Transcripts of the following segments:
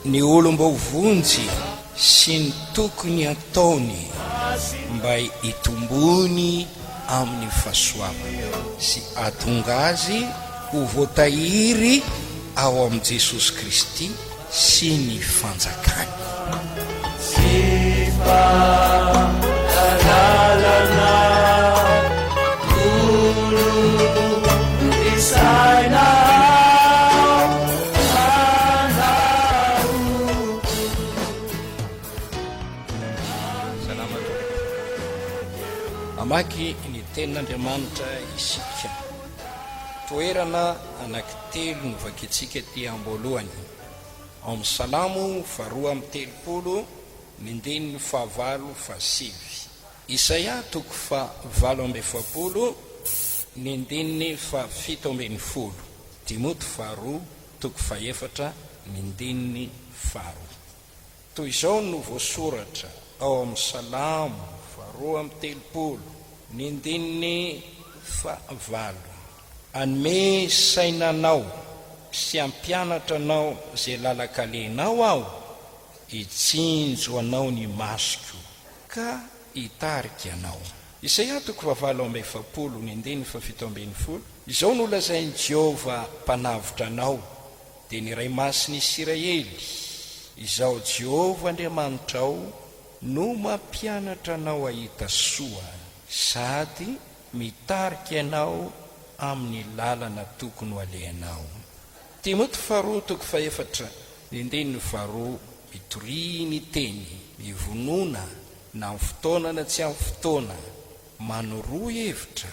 ny olom-bao vonjy sy ny tokony ataony mba hitombony amin'ny fahasoavana sy atonga azy ho voatahiry ao amin'i Jesosy Kristy sy ny fanjakany. Amaky ny tenin'Andriamanitra isika. Toerana anankitelo no vakintsika ty amboalohany. Ao amin'ny Salamo 2:30, ny andininy 7:7. Isaia 7:7, ny andininy 7:10. Timoty 2:4, ny andininy 4. Toy izao no voasoratra ao amin'ny Salamo 2:30, ny andininy 8. Anome sainanao sy ampianatra anao zay lalakalenao aho, hitsinjo anao ny masoko ka hitarika anao. Isaia 7:7, ny andininy 7:10. Izao no lazain'i Jehova mpanavotra anao, dia ny Ray Masiny Israely. Izao Jehova Andriamanitrao no mampianatra anao ahita soa, sady mitarika anao amin'ny lalana tokony ho alehanao. Timoty 2:4, ny andininy 2, mitory ny teny, mivonona na amin'ny fotoana na tsy amin'ny fotoana, manoroa hevitra,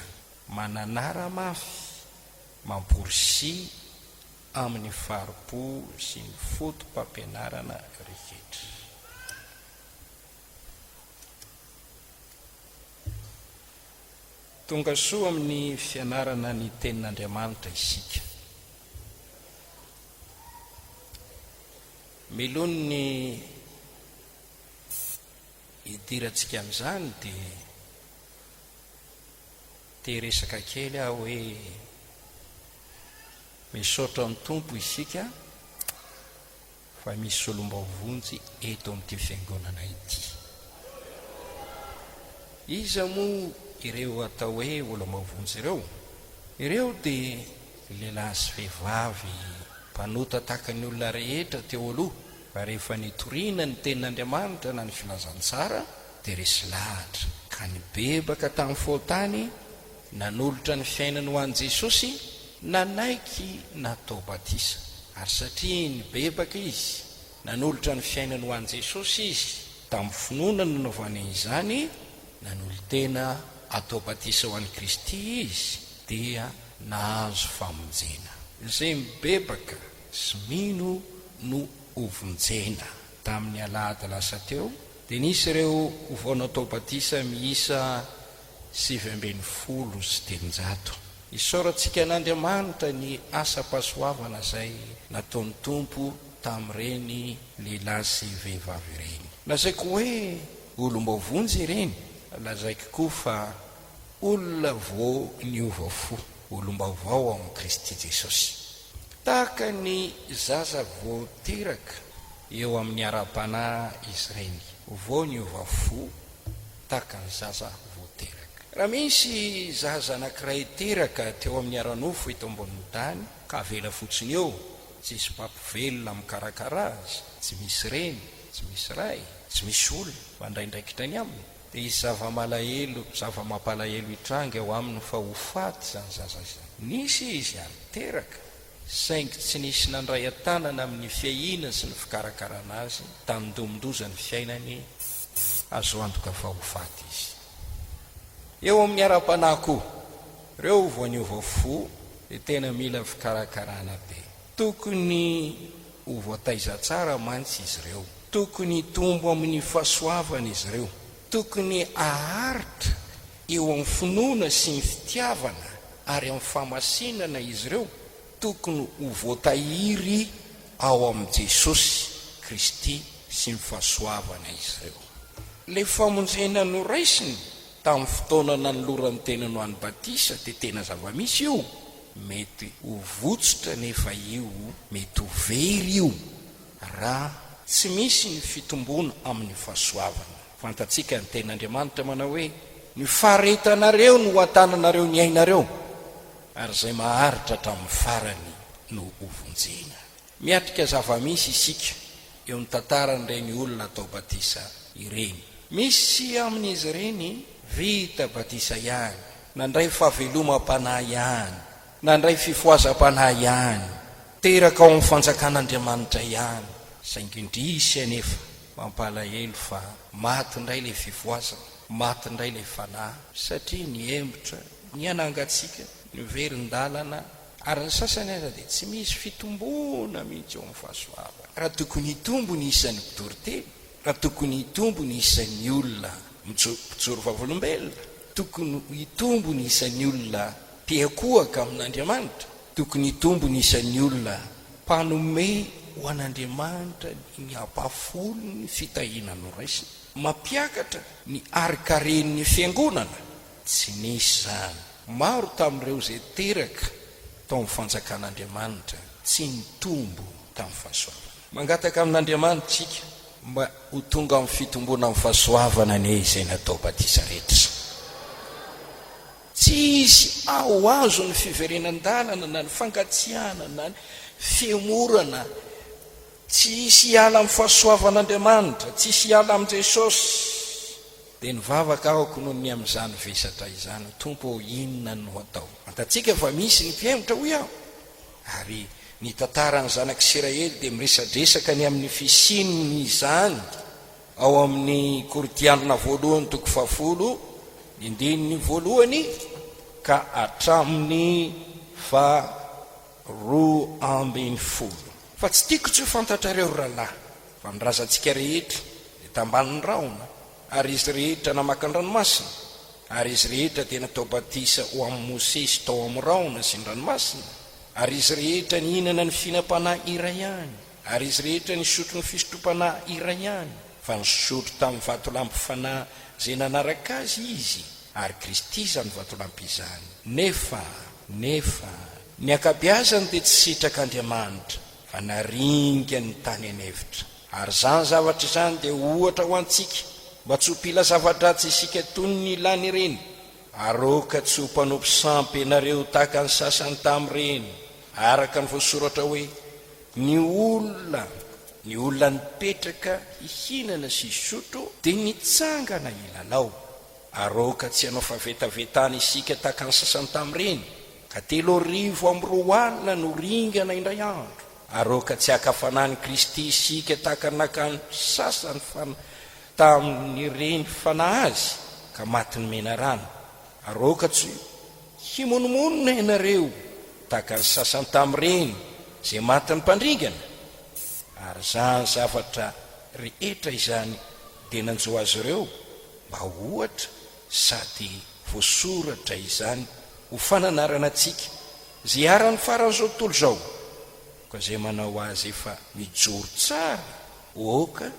mananara mafy, mamporisy amin'ny faripo sy ny fotom-pampianarana rehetra. Tonga soa amin'ny fianarana ny tenin'Andriamanitra isika. Milony ny hidirantsika amin'izany dia teresaka kely aho hoe misaotra amin'ny Tompo isika fa misy olom-bao vonjy eto amin'ity fiangonana ity. Iza moa ireo atao hoe olom-bao vonjy ireo? Ireo dia lehilahy sy vehivavy mpanota tahaka ny olona rehetra teo aloha, fa rehefa nitoriana ny tenin'Andriamanitra na ny filazantsara dia resy lahatra, ka nibebaka tamin'ny fahotany, nanolotra ny fiainany ho an'i Jesosy, nanaiky natao batisa. Ary satria nibebaka izy, nanolotra ny fiainany ho an'i Jesosy izy, tamin'ny finoana no nanaovany izany, nanolo-tena atao batisa ho an'i Kristy izy, dia nahazo famonjena. Izay mibebaka sy mino no hovonjena. Tamin'ny alahady lasa teo dia nisy ireo vao natao batisa miisa 720 sy 300. Isaorantsika an'Andriamanitra ny asa-pahasoavana izay nataon'ny Tompo tamin'ireny lehilahy sy vehivavy ireny. Lazaiko hoe olom-bao vonjy ireny, lazaiko koa fa olona vao niova fo, olom-baovao ao amin'i Kristy Jesosy. Tahaka ny zaza vao teraka eo amin'ny ara-panahy izy ireny, vao niova fo tahaka ny zaza vao teraka. Raha misy zaza anankiray teraka teo amin'ny ara-nofo eto ambonin'ny tany, ka avela fotsiny eo, tsy misy mpampivelona mikarakara azy, tsy misy reny, tsy misy ray, tsy misy olona mandraindraikitra ny aminy, dia izy zava-mampalahelo hitranga eo aminy fa ho faty zany zaza izany. Nisy izy ary teraka, saingy tsy nisy nandray an-tanana amin'ny fiahiana sy ny fikarakarana azy, tanondomondozany fiainany, azo antoka fa ho faty izy. Eo amin'ny ara-panahy koa, ireo vao niova fo dia tena mila fikarakarana be. Tokony ho voataiza tsara mantsy izy ireo, tokony tombo amin'ny fahasoavana izy ireo, tokony aharitra eo amin'ny finoana sy ny fitiavana ary amin'ny famasinana izy ireo, tokony ho voatahiry ao amin'i Jesosy Kristy sy ny fahasoavana izy ireo. Le famonjena noraisiny tamin'ny fotoana nanoloran'ny tenany ho an'ny batisa dia tena zava-misy io, mety ho votsotra nefa io mety ho very io raha tsy misy ny fitombona amin'ny fahasoavana. Fantatsika ny ten'Andriamanitra manao hoe ny faharetanareo no hoatananareo ny ainareo, ary izay maharitra tamin'ny farany no hovonjena. Miatrika zava-misy isika eo ny tantaran'ireny olona atao batisa ireny. Misy amin'izy ireny vita batisa ihany, nandray fahavelomam-panahy ihany, nandray fifoazam-panahy ihany, teraka ao amin'ny fanjakan'Andriamanitra ihany, saingy indrisy anefa mampalahelo fa maty indray ilay fifoazana, maty indray ilay fanahy, satria niembotra, nianangatsika, niverindalana, ary ny sasany aza dia tsy misy fitombona mihitsy eo amin'ny fahasoavana. Raha tokony hitombo ny isan'ny autorité, raha tokony hitombo ny isan'ny olona mpijoro vavolombelona, tokony hitombo ny isan'ny olona mpiakohaka amin'Andriamanitra, tokony hitombo ny isan'ny olona mpanome ho an'Andriamanitra ny ampafolo ny fitahiana no raisina, mampiakatra ny arikaren'ny fiangonana. Tsy nisy zany. Maro tamin'ireo izay teraka tao amin'ny fanjakan'Andriamanitra tsy nitombo tamin'ny fahasoavana. Mangataka amin'Andriamanitra tsika mba ho tonga amin'ny fitombona amin'ny fahasoavana ne izay natao batisa rehetra. Tsy isy ao azo ny fiverenan-dalana na ny fangatsiahana na ny fiemorana, tsy isy hiala amin'ny fahasoavan'Andriamanitra, tsy isy hiala amin'i Jesosy. Dia nivavaka ahako noho ny amin'izany vesatra izany, tompo inona no atao. Antatsika fa misy ny mpiaimotra hoy aho, ary ny tantaran'ny zanak'Isiraely dia miresadresaka ny amin'ny fisininy izany ao amin'ny Koritianina 1:10 ka hatramin'ny 12. Fa tsy tiako tsy ho fantatrareo rahalahy fa ny razantsika rehetra dia tambanin'ny raona, ary izy rehetra namaka ny ranomasina, ary izy rehetra dia natao batisa ho amin'ny Mosesy tao amin'ny raona sy ny ranomasina, ary izy rehetra nihinana ny fihinam-panahy iray ihany, ary izy rehetra nisotro ny fisotroam-panahy iray ihany, fa nisotro tamin'ny vatolampy fanahy izay nanaraka azy izy, ary Kristy izany vatolampy izany. Nefa ny akabeazany dia tsy sitrak'Andriamanitra fa naringa ny tany anevitra, ary zany zavatra izany dia ohatra ho antsika mba tsy ho mpila zava-dratsy isika toy ny ilany ireny, aroka tsy ho mpanompo sampy ianareo tahaka ny sasany tamin'ireny, araka ny voasoratra hoe ny olona nipetraka hihinana sy hisotro dia nitsangana ilalao. Aroka tsy hanao favetavetana isika tahaka ny sasany tamin'ireny, ka 3:10 no ringana indray andro. Aroka tsy hakafanany Kristy isika tahaka ny nakany sasany tamin'ireny fanahy azy ka maty ny mena rano. Aroka tsy himonomonona ianareo tahaka ny sasany tamin'ireny izay maty ny mpandringana. Ary zany zavatra rehetra izany dia nanjo azy ireo mba ohatra sady voasoratra izany ho fananarana antsika zay arany faran'izao tontolo izao, ka izay manao azy efa mijoro tsara oka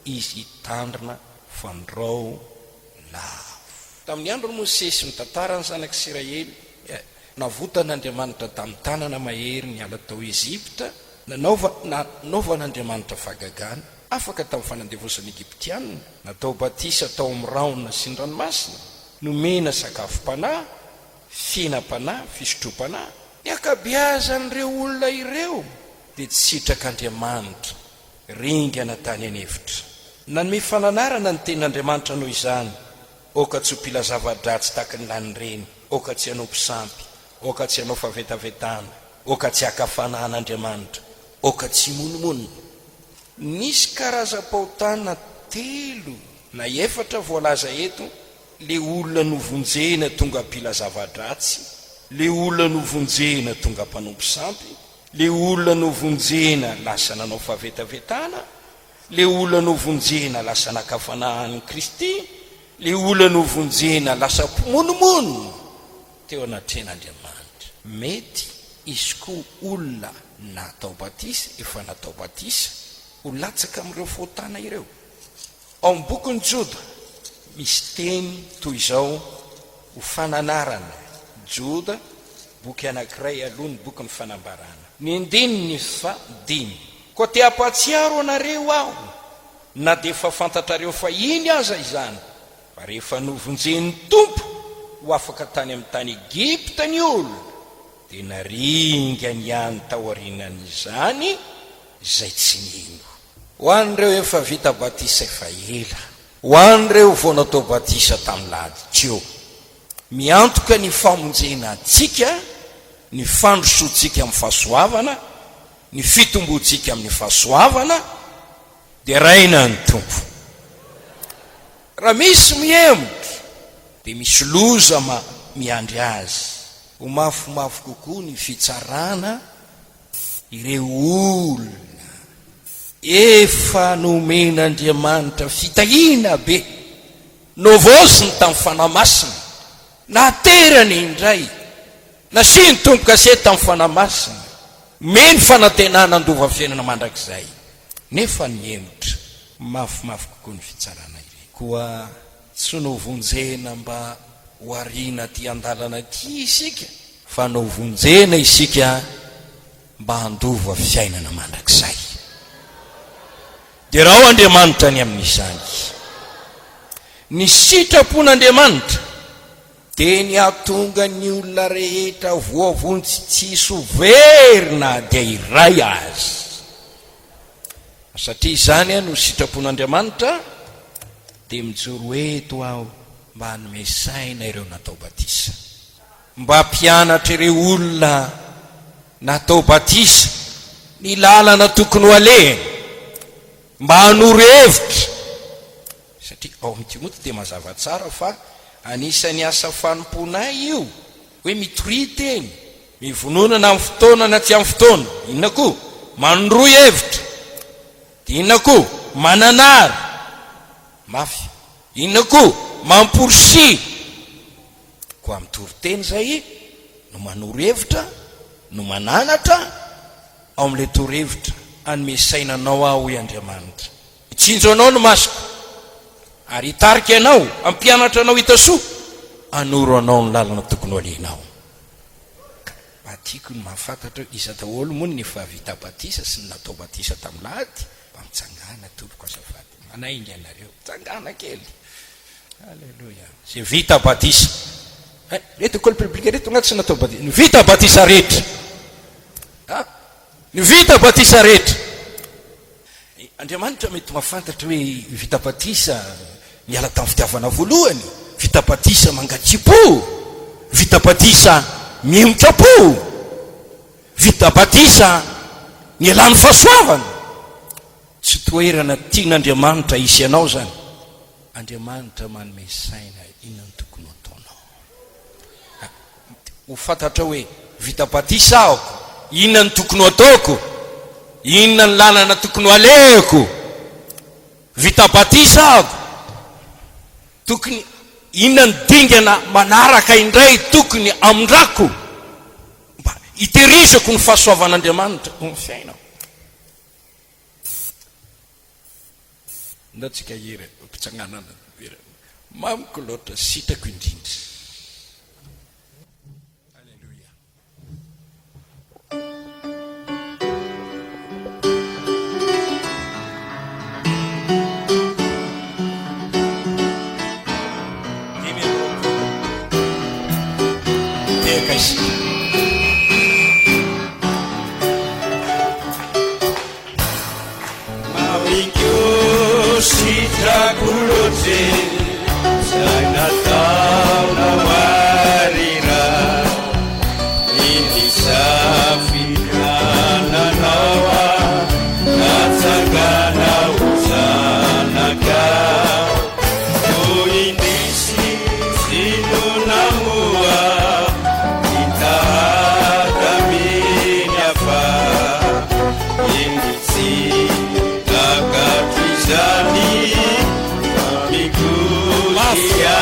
izy hitandrina fandrao lavo. Tamin'ny andro Mosesy mitantara ny zanak'Isiraely, navotan'Andriamanitra tamin'ny tanana mahery ny ala tao Ezipta, nanaovan'Andriamanitra fahagagana afaka tamin'ny fanandevosany Egiptianina, natao batisa tao amin'ny raona sy ny ranomasina, nomena sakafo-panahy, fihinam-panahy, fisotrom-panahy. Ny akabeazan'ireo olona ireo dia tsy sitrak'Andriamanitra, ringana tany anevitra. Nanome fananarana ny ten'Andriamanitra noho izany, oka tsy ho mpila zava-dratsy tahaka ny lanyreny, oka tsy hanao mpisampy, oka tsy hanao favetavetana, oka tsy hakafanan'Andriamanitra, oka tsy monomonina. Nisy karazam-paotana 3 na 4 voalaza eto: le olona novonjena tonga mpila zava-dratsy, le olona novonjena tonga mpanompo sampy, le olona novonjena lasa nanao favetavetana, le olona novonjena lasa nakafanahany Kristy, le olona novonjena lasa mpimonomono teo anatren'Andriamanitra. Mety izy koa olona natao batisa, efa natao batisa, ho latsaka amin'ireo faotana ireo. Ao amin'ny bokin'ny Joda misy teny toy izao ho fananarana. Joda, boky anankiray aloha ny boky ny fanambarana. Ny 5, koa te ampatsiaro anareo aho na dia efa fantatrareo fa iny aza izany fa rehefa novonjen'ny tompo ho afaka tany amin'ny tany Egipta ny olona dia naringa ny any taorianan'izany izay tsy nino. Ho an'ireo efa vita batisa efa ela, ho an'ireo vao natao batisa tamin'ny lahady teo, miantoka ny famonjena antsika, ny fandrosoantsika amin'ny fahasoavana, ny fitombontsika amin'ny fahasoavana, dia raina ny tompo. Raha misy mihemotra dia misy loza miandry azy. Ho mafimafy kokoa ny fitsarana ireo olona efa nomen'Andriamanitra fitahiana be, novoziny tamin'ny fanahy masina, naterany indray, nasiany tombo-kasety tamin'ny fanahy masina, meny fanantenana andova fiainana mandrakizay, nefa niemotra. Mafimafy kokoa ny fitsarana ireny. Koa tsy novonjena mba hoariana ty andalana ty isika, fa novonjena isika mba handova fiainana mandrakizay. Dia raha Andriamanitra ny amin'izany, ny sitrapon'Andriamanitra dia ny atonga ny olona rehetra voavony tsy soverina dia iray azy. Satria izany no sitrapon'Andriamanitra dia mijoro eto aho mba hanome saina ireo natao batisa, mba mpianatra ireo olona natao batisa ny lalana tokony ho alehany, mba hanoro hevitra. Satria ao amin'ny Timoty dia mazava tsara fa anisan'ny asa fanomponay io hoe mitorita eny, mivononana amin'ny fotoana na tsy amin'ny fotoana. Inona koa? Manoroy hevitra. Inona koa? Mananara. Mafy. Inona koa? Mamporsi. Koa amin'ny toriteny zay no manoro hevitra, no mananatra ao amin'ilay torohevitra hanome sainanao aho i Andriamanitra. Itsinjo anao no masoko, ary hitarika anao, ampianatra anao hitasoa, hanoro anao ny lalana tokony ho alehnao. Tiako ny mahafantatra iza daholo moa ny efa vita batisa sy ny natao batisa tamin'ny lahady, mba mitsangana tompoko azafady. Manainga anareo, mitsangana kely. Alleluia. Zay vita batisa. Reto école publique reto agnaty sy natao batisa. Ny vita batisa rehetra. Ny vita batisa rehetra. Andriamanitra mety mahafantatra hoe vita batisa miala tamin'ny fitiavana voalohany, vita batisa mangatsipo, vita batisa miemotra-po, vita batisa ny alany fahasoavana. Tsy toerana tian'Andriamanitra isy anao zany. Andriamanitra manome saina inona ny tokony ataonao. Ho fantatra hoe vita batisa ahoko, inona ny tokony ataoko, inona ny lalana tokony alehako. Vita batisa ahoko, tokony inona ny dingana manaraka indray tokony amindrako mba hiterizako ny fahasoavan'Andriamanitra ny fiainao. Ndatsika ira mpitsanganana ira mamiko loatra sitrako indrindra. Alleluia. Sitraku lote sana tau na warira ini safina nawa natsagana usana kau uindisi sinu namua kita kaminya fa indisi kakatizani ya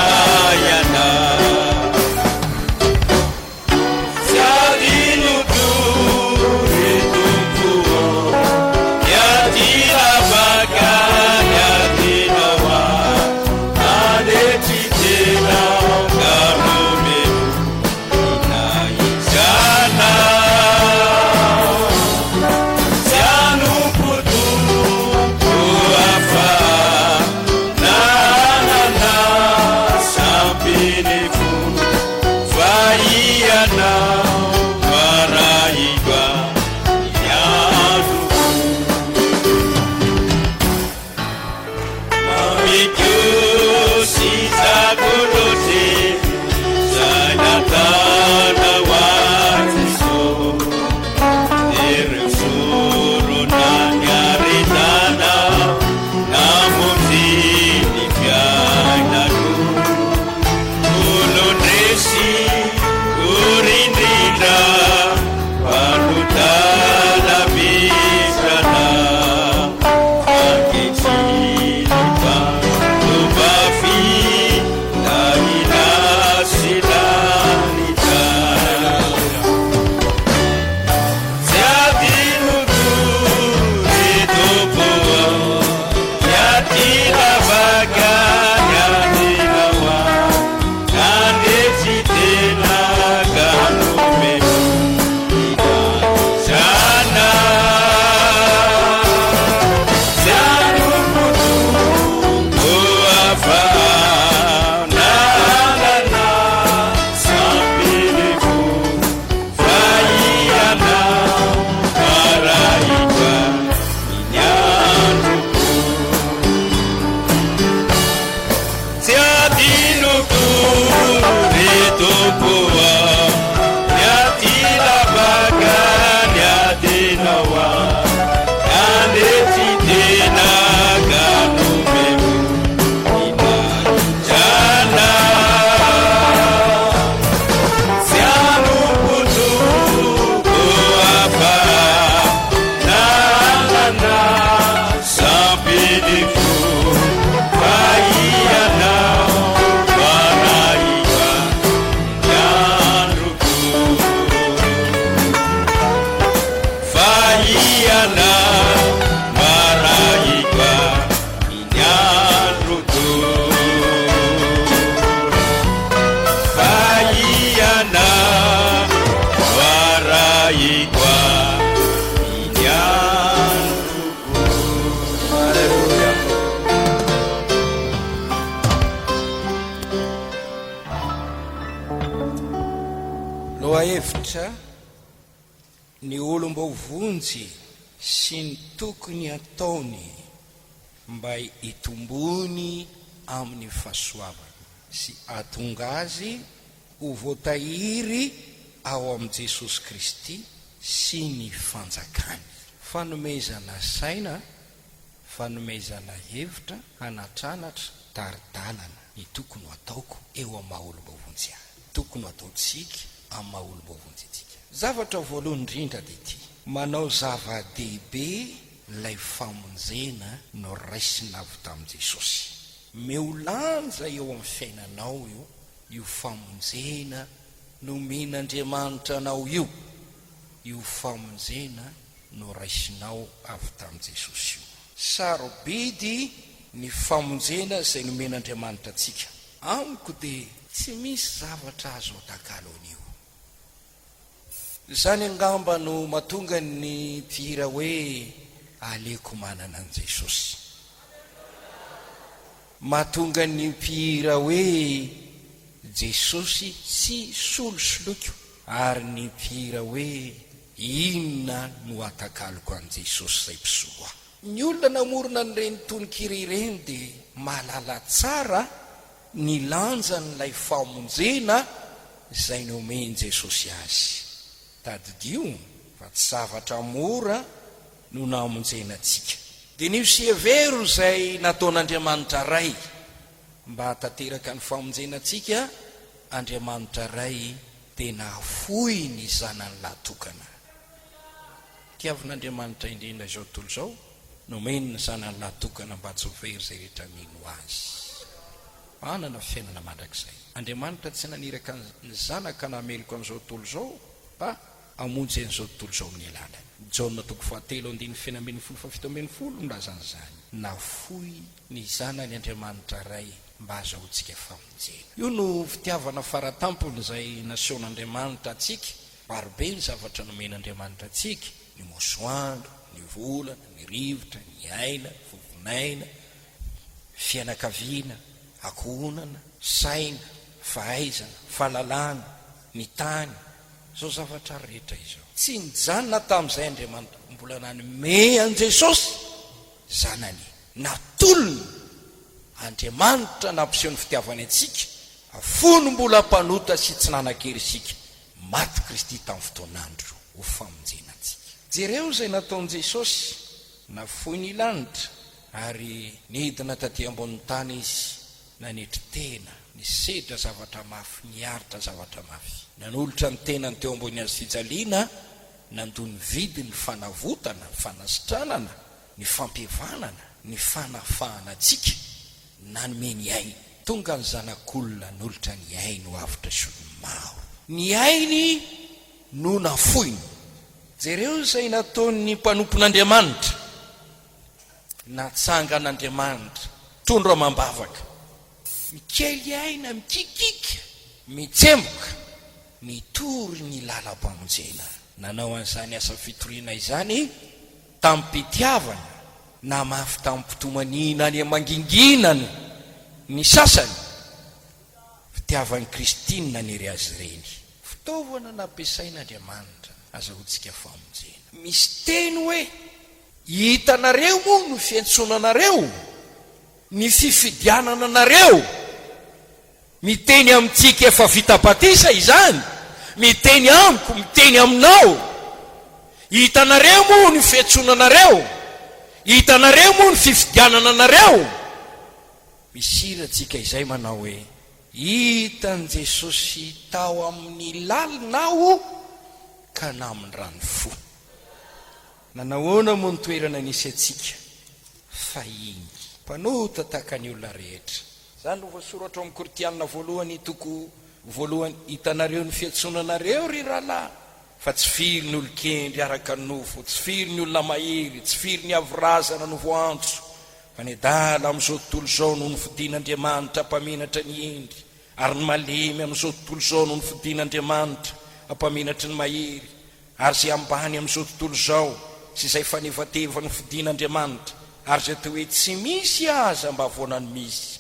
hevitra ny olom-bovonjy sy ny tokony ataony mba hitombony amin'ny fahasoavana sy atonga azy ho voatahiry ao amin'i Jesosy Kristy sy ny fanjakany. Fanomezana saina, fanomezana hevitra, hanatranatra taridalana ny tokony ataoko eo amin'ny maha-olom-bovonjy ahy, tokony ataontsika amin'ny maha-olom-bovonjy antsika. Zavatra voalohany indrindra dia ity: manao zava-dehibe ilay famonjena no raisina avy tamin'i Jesosy. Meolanja eo amin'ny fiainanao io famonjena nomen'Andriamanitra anao io famonjena no raisinao avy tamin'i Jesosy io. Sarobidy ny famonjena izay nomen'Andriamanitra antsika. Amiko dia tsy misy zavatra azo atakalo an'io. Izany angamba no mahatonga ny mpihira hoe aleko manana an' Jesosy. Mahatonga ny mpihira hoe Jesosy tsy solosoloiko, ary ny mpihira hoe inona no atakaloko an' Jesosy izay mpisoa. Ny olona namorona n'ireny tononkira ireny dia mahalala tsara ny lanja n'ilay famonjena izay nomeny Jesosy azy. Tadidio fa tsy zavatra mora no namonjena antsika. Dia nio sy hevero izay nataon'Andriamanitra ray mba hatateraka ny famonjena antsika. Andriamanitra ray dia nahafoy ny zanany lahatokana. Tiavin'Andriamanitra indrindra izao tontolo izao nomeny ny zanany lahatokana mba tsy ho very izay rehetra mino azy. Manana fiainana mandrakizay. Andriamanitra tsy naniraka ny zanaka nameloko amin'izao tontolo izao mba hamonjy an'izao tontolo izao amin'ny alala. Jaona 3:7-7 milazan'izany. Nafoy ny zanany Andriamanitra ray mba azahoantsika famonjena. Io no fitiavana faratampony izay nasehon'Andriamanitra antsika. Marobe ny zavatra nomen'Andriamanitra antsika: ny masoandro, ny volana, ny rivotra, ny aina, fovonaina, fianakaviana, ankohonana, saina, fahaizana, fahalalana, ny tany. Izao zavatra rehetra izao tsy nijanona tamin'izay Andriamanitra, mbola nanome an' Jesosy zanany, natolony. Andriamanitra nampiseho ny fitiavany antsika, afony mbola mpanota sy tsy nanan-kery isika, maty Kristy tamin'ny fotoan'andro ho famonjena antsika. Jereo izay nataon'i Jesosy, nafoy ny lanitra ary nidina taty ambonin'ny tany izy, nanetry tena, nisedra zavatra mafy, niaritra zavatra mafy, nanolotra ny tenany teo ambony azy fijaliana, nandony vidy ny fanavotana, ny fanasitranana, ny fampivanana, ny fanafahana antsika, nanome ny ainy. Tonga ny zanak'olona nolotra ny ainy ho avitra solomao, ny ainy no nafoiny. Jereo izay nataon'ny mpanompon'Andriamanitra, natsangan'Andriamanitra, tondro amam-bavaka, mikely aina, mikikika, mitsemboka, nitory ny lalam-pamonjena. Nanao an'izany asa fitoriana izany tamin'ny mpitiavana, na mafy tamin'ny mpitomanina any amanginginany ny sasany. Fitiavan'ny Kristina nyery azy ireny, fitaovana nampiasain'Andriamanitra azahoantsika famonjena. Misy teny hoe: hitanareo moa no fiantsonanareo, ny fifidianana nareo. Miteny amintsika efa vita batisa izany, miteny amiko, miteny aminao. Hitanareo moa ny fiantsonanareo, hitanareo moa ny fifidianana nareo. Misiratsika izay manao hoe: hitan' Jesosy tao amin'ny lalinao ka namin'ny rano fo. Nanahoana moa ny toerana nisy atsika? Fa iny mpanota tahaka ny olona rehetra. Zany no voasoratra amin'ny Koritianina voalohany toko voalohany: hitanareo ny fiantsonanareo ry rahalahy, fa tsy firy ny olon-kendry araka ny nofo, tsy firy ny olona mahery, tsy firy ny avorazana no voantso, fa ny adala amin'izao tontolo izao no ny fidian'Andriamanitra hampamenatra ny endry, ary ny malemy amin'izao tontolo izao no ny fidian'Andriamanitra hampamenatra ny mahery, ary izay ambany amin'izao tontolo izao sy izay fanevateva ny fidian'Andriamanitra, ary izay toa hoe tsy misy aza mba voanany misy,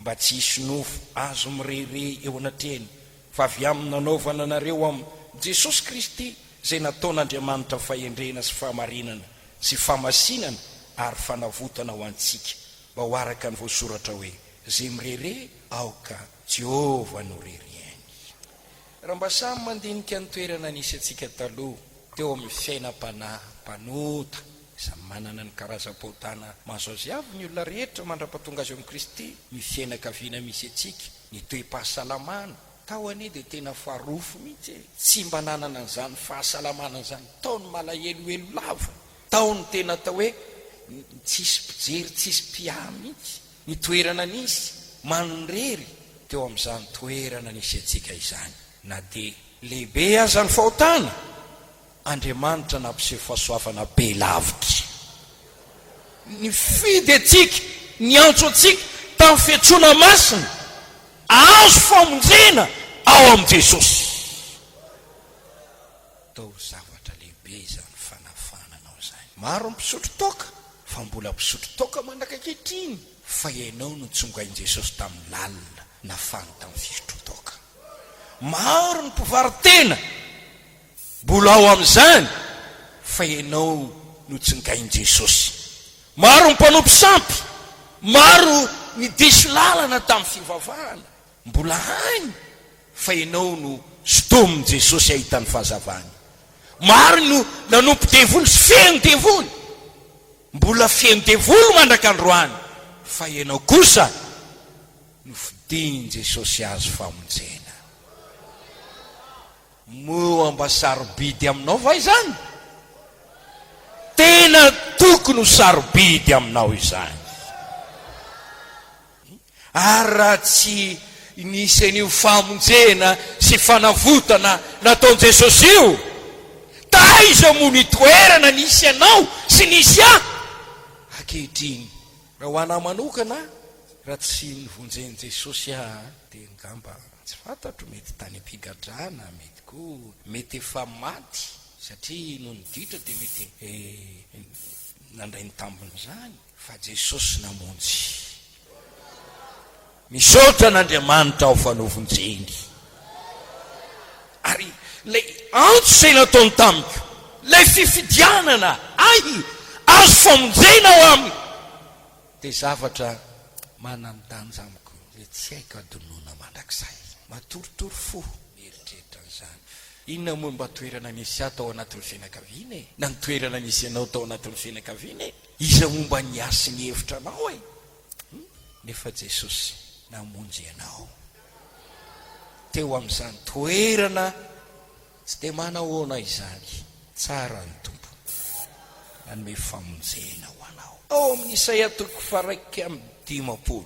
mba tsy hisy nofo azo mirere eo anatreny, fa avy amin'ny nanaovana nareo amin'ny Jesosy Kristy izay nataon'Andriamanitra fahendrena sy fahamarinana sy famasinana ary fanavotana ho antsika, mba ho araka ny voasoratra hoe zay mirere aoka Jehovah no reriany. Raha mba samy mandinika ny toerana nisy antsika taloha teo amin'ny fiainam-panahy mpanota izay manana ny karazam-pohitana mahazo azy avy ny olona rehetra mandra-pahatonga azy amin'ny Kristy, ny fiainakaviana misy antsika, ny toe-pahasalamana tao anie dia tena farofo mihitsy, tsy mba nanana an'izany fahasalamana an'izany taony malaheloelo lava, taony tena atao hoe tsisy pijery tsisy mpiahy mihitsy. Ny toerana nisy manrery teo amin'izany toerana nisy antsika izany, na dia lehibe aza ny fahotana, Andriamanitra nampiseho fahasoavana be lavitra. Ny fidy atsika, ny antso atsika tamin'ny fiantsoana masina, azo famonjena ao amin'i Jesosy. Tao zavatra lehibe izany fanafananao izany. Maro mpisotro toka, fa mbola mpisotro toka mandrakakehtriny, fa ianao no tsongain'i Jesosy tamin'ny lalina nafany tamin'ny fisotro toka. Maro ny mpivaritena, mbola ao amin'izany, fa ianao no tsongain'i Jesosy. Maro ny mpanompo sampy, maro ny diso lalana tamin'ny fivavahana, mbola hainy, fa ianao no sotomin'i Jesosy ahitany fahazavany. Maro no nanompo devoly sy feno devoly, mbola feno devoly mandrak'androany, fa ianao kosa no fidian'i Jesosy azy famonjena. Moa mba sarobidy aminao va izany? Tena tokony ho sarobidy aminao izany. Ary raha tsy nisy an'io famonjena sy fanavotana nataon'i Jesosy io, taiza moa ny toerana nisy anao sy nisy ahy ankehitriny. Raha ho anahy manokana, raha tsy nivonjen'i Jesosy ahy dia ngamba tsy fantatro, mety tany ampigadrana, mety koa mety efa maty, satria no niditra dia mety nandray ny tambony izany. Fa Jesosy namonjy, misaotra n'Andriamanitra ao fanovonjeny. Ary lay antso izay nataony tamiko, lay fifidianana azo famonjena ao aminy, dia zavatra manandanja amiko, dia tsy haiko adonona mandrakizay, matoritory fo mieritreritra an'izany. Inona moa mba toerana nisy ahy tao anatin'ny fianakaviana e? Na ny toerana nisy ianao tao anatin'ny fianakaviana e? Iza momba ny asy ny hevitra anao e? Nefa Jesosy namonjy ianao teo amin'izany toerana tsy dia manahoana izany. Tsara ny tompo nanome famonjena ho anao. Ao amin'ny Isaia 1:50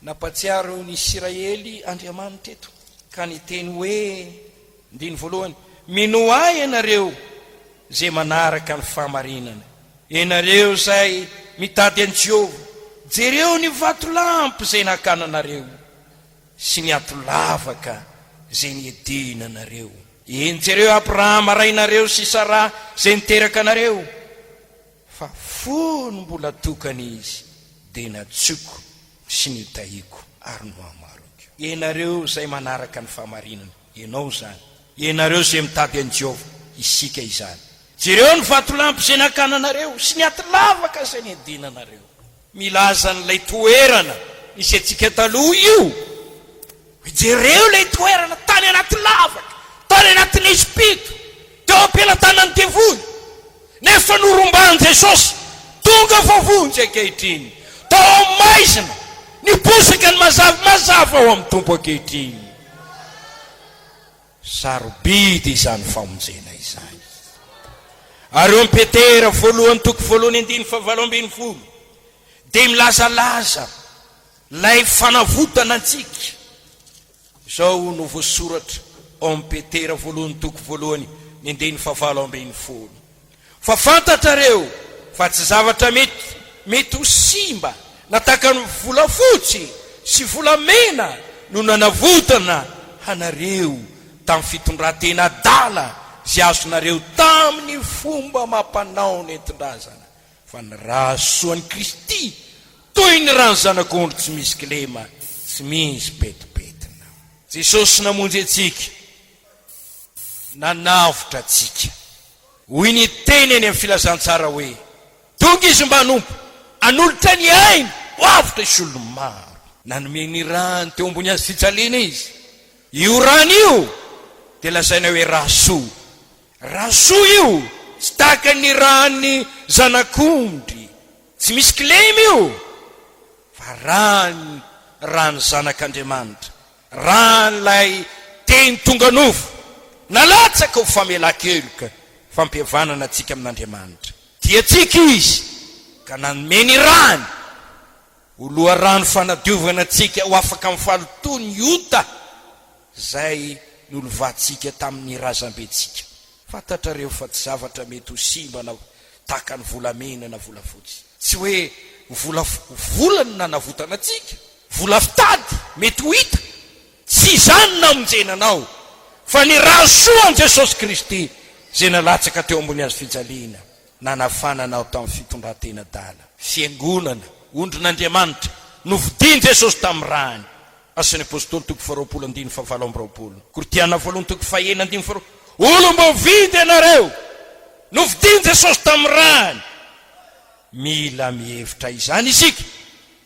nampatsiaro ny Israely Andriamanitra eto, ka niteny hoe, ndiny voalohany, mino ahy ianareo zay manaraka ny fahamarinana, ianareo zay mitady an Jehovah, jereo ny vatolampy zay nakananareo sy ny ato lavaka zay niedinanareo. Enjereo Abrahama rainareo sy Sara zay niteraka anareo, fa fony mbola tokany izy dia natsoko sy nitahiko ary no hamaroko. Ianareo zay manaraka ny fahamarinana, ianao zany. Ianareo zay mitady an Jehovah, isika izany. Jereo ny vatolampy zay nakananareo sy ny ato lavaka zay niedinanareo. Milaza n'ilay toerana nisy antsika taloha io, jereo ilay toerana tany anaty lavaka, tany anatin'ny Espito, teo ampelantanan'ny devoly, nefa noromban'i Jesosy tonga vavonjy ankehitriny, tao maizina niposaka ny mazava ao amin'ny tompo ankehitriny. Sarobidy izany famonjena izany. Ary eo Petera 1:2-9 dia milazalaza lay fanavotana antsika. Izao no voasoratra ao amin'ny Petera 1:2-9. Fa fantatrareo fa tsy zavatra mety ho simba nataka ny volafotsy sy volamena no nanavotana anareo tamin'ny fitondrantena adala zay azonareo tamin'ny fomba mampanao ny entindrazana, fa ny rahasoan'i Kristy toy ny rano zanak'ondry tsy misy kilema, tsy misy petipetina. Jesosy namonjy antsika nanavotra atsika. Hoy ny teny eny amin'ny filazantsara hoe tonga izy manompo anolotra ny ainy ho avotra isolo maro. Nanome ny rano teo ambony azy fijaliana izy. Io rano io dia lazaina hoe rahasoa. Rahasoa io tsy tahaka ny rany zanak'ondry, tsy misy kilemy io, fa rano zanak'Andriamanitra, ran'ilay teny tonga nofo nalatsaka ho famela-keloka fampihavanana atsika amin'Andriamanitra. Dia tsika izy ka nanome ny rano oloha rano fanadiovana atsika ho afaka amin'ny falotony ota zay nolovatsika tamin'ny razambetsika. Fantatrareo fa tsy zavatra mety ho simba na tahaka ny volamena na volafotsy. Tsy hoe volany nanavotana atsika, vola fitady mety ho hita, tsy izany namonjenanao, fa ny rahasoan Jesosy Kristy zay nalatsaka teo ambony azy fijaliana, nanafananao tamin'ny fitondran-tena dala. Fiangonana ondrin'Andriamanitra novidiany Jesosy tamin'ny rany. Asan'ny apôstôly 2:7-7. Kortiana 1:9-10. Olo mbo vidy ianareo, novidiany Jesosy tamin'ny rany. Mila mihevitra izany isika,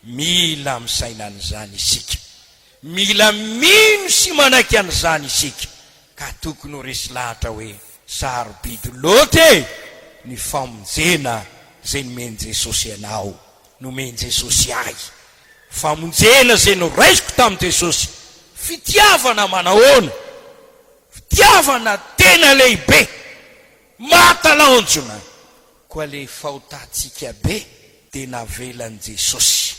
mila misaina an'izany isika, mila mino sy manaiky an'izany isika. Ka tokony ho resy lahatra hoe sarobidy loatra ny famonjena zay nomeny Jesosy ianao, nomeny Jesosy ahy. Famonjena zay noraisiko tamin'i Jesosy, fitiavana manahoana, fitiavana tena lehibe, matalaonjona. Koa le fahotatsika be dia navelan'i Jesosy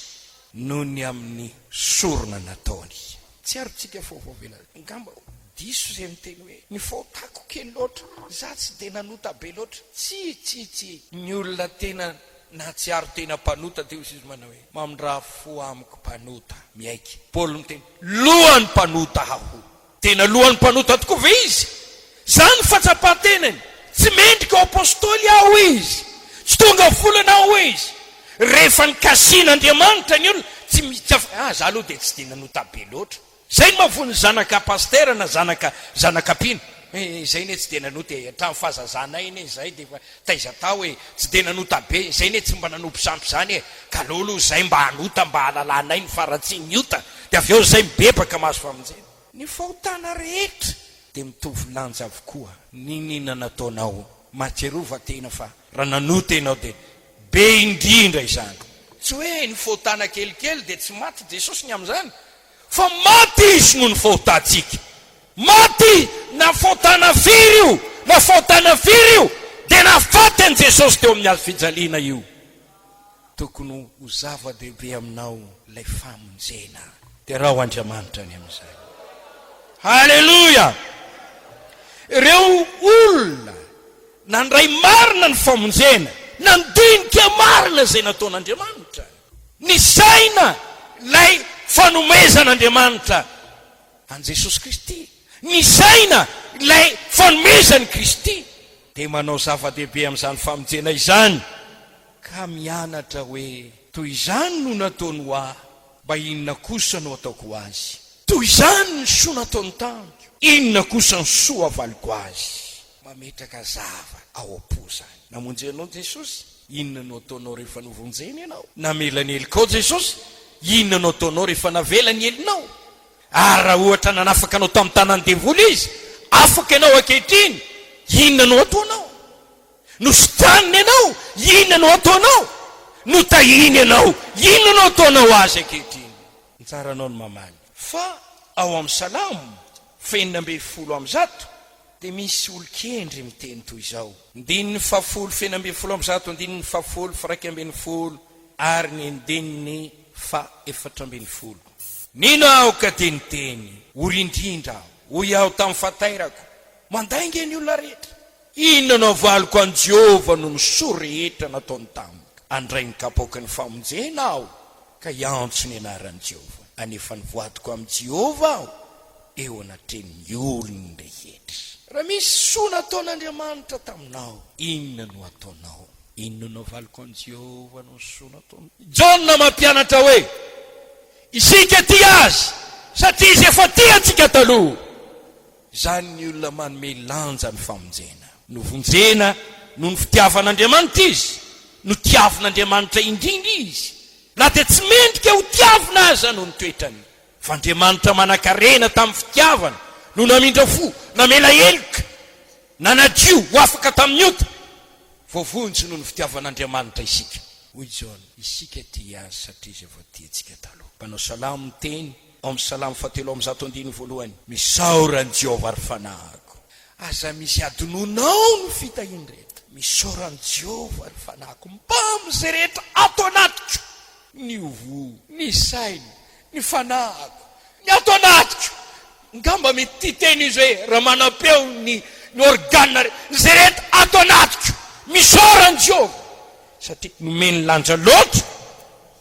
noho ny amin'ny sorona nataony. Tsy arotsika faovavela ngamba diso zay miteny hoe ny fahotako kely loatra, za tsy dia nanota be loatra. Tsy ny olona tena na tsy aro tena mpanota dia izy manao hoe mamindraha fo amiko mpanota miaiky. Paoly miteny lohan'ny mpanota aho, tena lohan'ny mpanota tokoa ve izy. Zany fatsapan-tenany, tsy mendrika ho apôstôly aho izy, tsy tonga volana aho izy. Rehefa ny kasian'Andriamanitra ny olona tsy mitsy za aloha dia tsy dia nanota be loatra. Zay ny mavony zanaka pastera na zanakapino. Zay ne tsy dia nanota hatramin'ny fahazazana iny zay dia taizatao hoe tsy dia nanota be. Zay ne tsy mba nanompo sampy zany ka lolo zay mba hanota mba halalana ny faratsiny ota dia avy eo zay mibebaka mahazo famonjena. Ny fahotana rehetra dia mitovy lanja avokoa. Ninina nataonao matserova tena fa raha nanota ianao dia be indrindra izany. Tsy hoe ny fahotana kelikely dia tsy maty Jesosy ny amin'izany, fa maty izy noho ny fahotantsika. Maty na fahotana firy io, na fahotana firy io, dia nafaty an' Jesosy teo amin'ny azy fijaliana io. Tokony ho zava-dehibe aminao ilay famonjena. Dia raha ho Andriamanitra ny amin'izay. Haleloja! Ireo olona nandray marina ny famonjena, nandinika marina zay nataon'Andriamanitra, ny saina lay fanomezan'Andriamanitra an' Jesosy Kristy, ny saina lay fanomezan'i Kristy. Dia manao zava-dehibe amin'izany famonjena izany, ka mianatra hoe toy izany no nataony ho ahy, mba inona kosa no ataoko azy. Toy izany ny soa nataony tamiko, inona kosa ny soa avaliko azy. Mametraka zava ao am-pozany. Namonjenao Jesosy, inona no ataonao rehefa novonjeny ianao? Namelany helikao Jesosy, inona no ataonao rehefa navela ny helinao? Ary raha ohatra nanafaka anao tamin'ny tanany devoly izy, afaka ianao ankehitriny, inona no ataonao? Nosotaniny ianao, inona no ataonao? Notahiny ianao, inona no ataonao azy ankehitriny? Nitsara anao ny mamany. Fa ao amin'ny Salamo 2:100 dia misy olo-kendry miteny toy izao. 2:100, 2:100 ary ny 4:4. Nino aho ka teniteny, orindrindra aho, hoy aho tamin'ny fatairako, mandainga ny olona rehetra. Inona no avaliko an' Jehova no ny soa rehetra nataony tamiko. Andray ny kapoaka ny famonjena aho, ka iantso ny anaran'i Jehova. Anefa ny voatiko amin'i Jehova aho, eo anatrehan'ny olony rehetra. Raha misy soa nataon'Andriamanitra taminao, inona no ataonao? Inona no avaliko an' Jehova no soa nataony? Jona mampianatra hoe isika ty azy satria izy efa ty atsika taloha. Zany ny olona manome lanja ny famonjena. No vonjena no ny fitiavan'Andriamanitra izy, no tiavin'Andriamanitra indrindra izy. La dia tsy mendrika ho tiavina aza no ny toetrany. Fa Andriamanitra manan-karena tamin'ny fitiavana no namindra fo, namela elika, nanadio ho afaka tamin'ny ota. Voavonjy no ny fitiavan'Andriamanitra isika. Hoy Jaona, isika tia azy satria izay voatiantsika taloha. Mpanao salamo miteny ao amin'ny salamo 7:1 misaoran'i Jehovah ary fanahiko. Aza misy adinonao no fitahiany rehetra. Misaoran'i Jehovah ary fanahiko mba amin'izay rehetra ato anatiko. Ny ovo, ny sainy, ny fanahiko, ny ato anatiko. Ngamba mety teny izy hoe raha manapeo ny organa izay rehetra ato anatiko. Misaoran'i Jehovah. Satria nomeny lanja loatra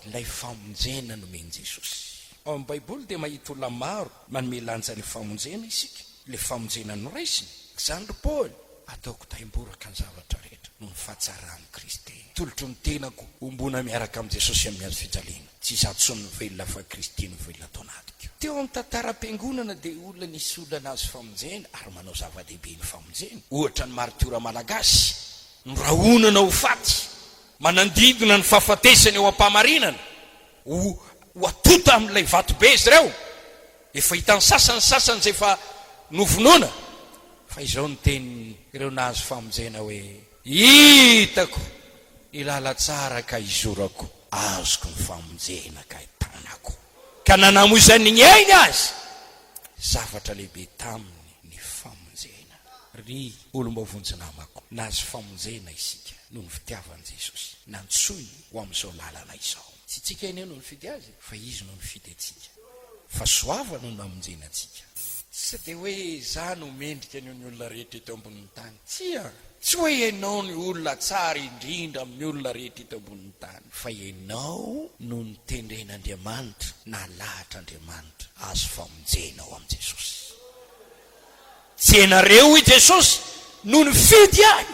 ilay famonjena nomeny Jesosy. Ao amin'ny Baiboly dia mahita olona maro manome lanja ny famonjena isika. Ilay famonjena noraisiny. Izany ry Paoly, ataoko taimboraka ny zavatra rehetra no ny fahatsarany Kristy. Tolotro ny tenako ombona miaraka amin'ny Jesosy amin'ny hazo fijaliana. Tsy izato ny velona fa Kristy no velona atao anatiko. Teo amin'ny tantaram-piangonana dia olona nisy olana azy famonjena ary manao zava-dehibe ny famonjena. Ohatra ny martiora malagasy, ny rahonana ho faty, manandidina ny fahafatesany eo am-pamarinana, ho atota amin'ilay vatobe izy ireo. Efa hitan'ny sasany zay fa novonoana. Fa izao ny teny ireo nahazo famonjena hoe hitako ilala tsara ka izorako, azoko ny famonjena ka hitanako. Ka nanamoizany ny ainy azy zavatra lehibe taminy ny famonjena. Ry olombavonjy namako, nahazo famonjena isika no ny fitiavan'i Jesosy, nantsoiny ho amin'izao lalana izao. Tsy tsika eny no ny fidy azy, fa izy no ny fidy atsika. Fa soava no namonjena atsika. Tsy dia hoe za no mendrika ny olona rehetra eto ambonin'ny tany. Tsy hoe ianao ny olona tsara indrindra amin'ny olona rehetra eto ambonin'ny tany, fa ianao no ny tendren'Andriamanitra na lahatr'Andriamanitra azo famonjena ao amin'i Jesosy. Tsy ianareo i Jesosy no ny fidy ahy,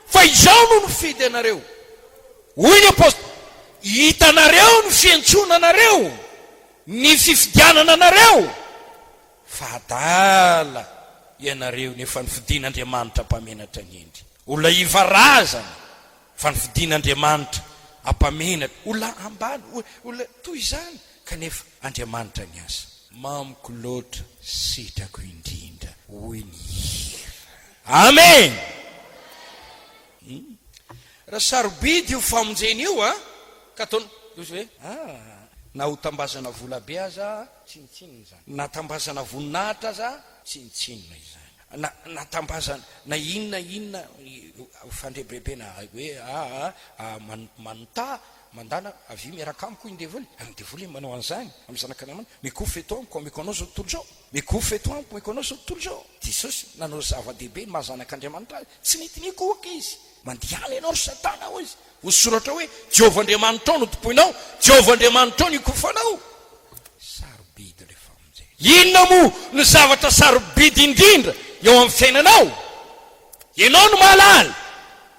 fa izao no ny fidy anareo. Hoy ny apôstôly, hitanareo ny fiantsonanareo, ny fifidianana anareo, fa adala ianareo nefa ny fidian'Andriamanitra ampamenatra ny endry. Olona ivarazana fa ny fidian'Andriamanitra ampamenatra. Olona ambany, olona toy izany, kanefa Andriamanitra ny asa. Mamiko loatra, sitrako indrindra, hoy ny hira. Amen. Raha sarobidy io famonjena io ka ataona hoe na ho tambazana volabe aza tsinitsinina izany, na tambazana voninahitra aza tsinitsinina izany, na tambazana na inona fandrebrebena hoe manontà mandana avy miaraka amiko indevily am'devily manao an'izany amin'ny zanakanamana mikofa eto amiko amiko anao zao tontolo zao, mikofa eto amiko amiko anao zao tontolo zao. Jesosy nanao zava-dehibe ny mahazanak'Andriamanitra azy, tsy nitinikoaka izy, mandiala ianao ry Satana ho izy. Ho soratra hoe Jehovah Andriamanitra ao no tompoinao, Jehovah Andriamanitra ao no ikofanao. Sarobidy le famonjena. Inona moa ny zavatra sarobidy indrindra eo amin'ny fiainanao? Ianao no mahalala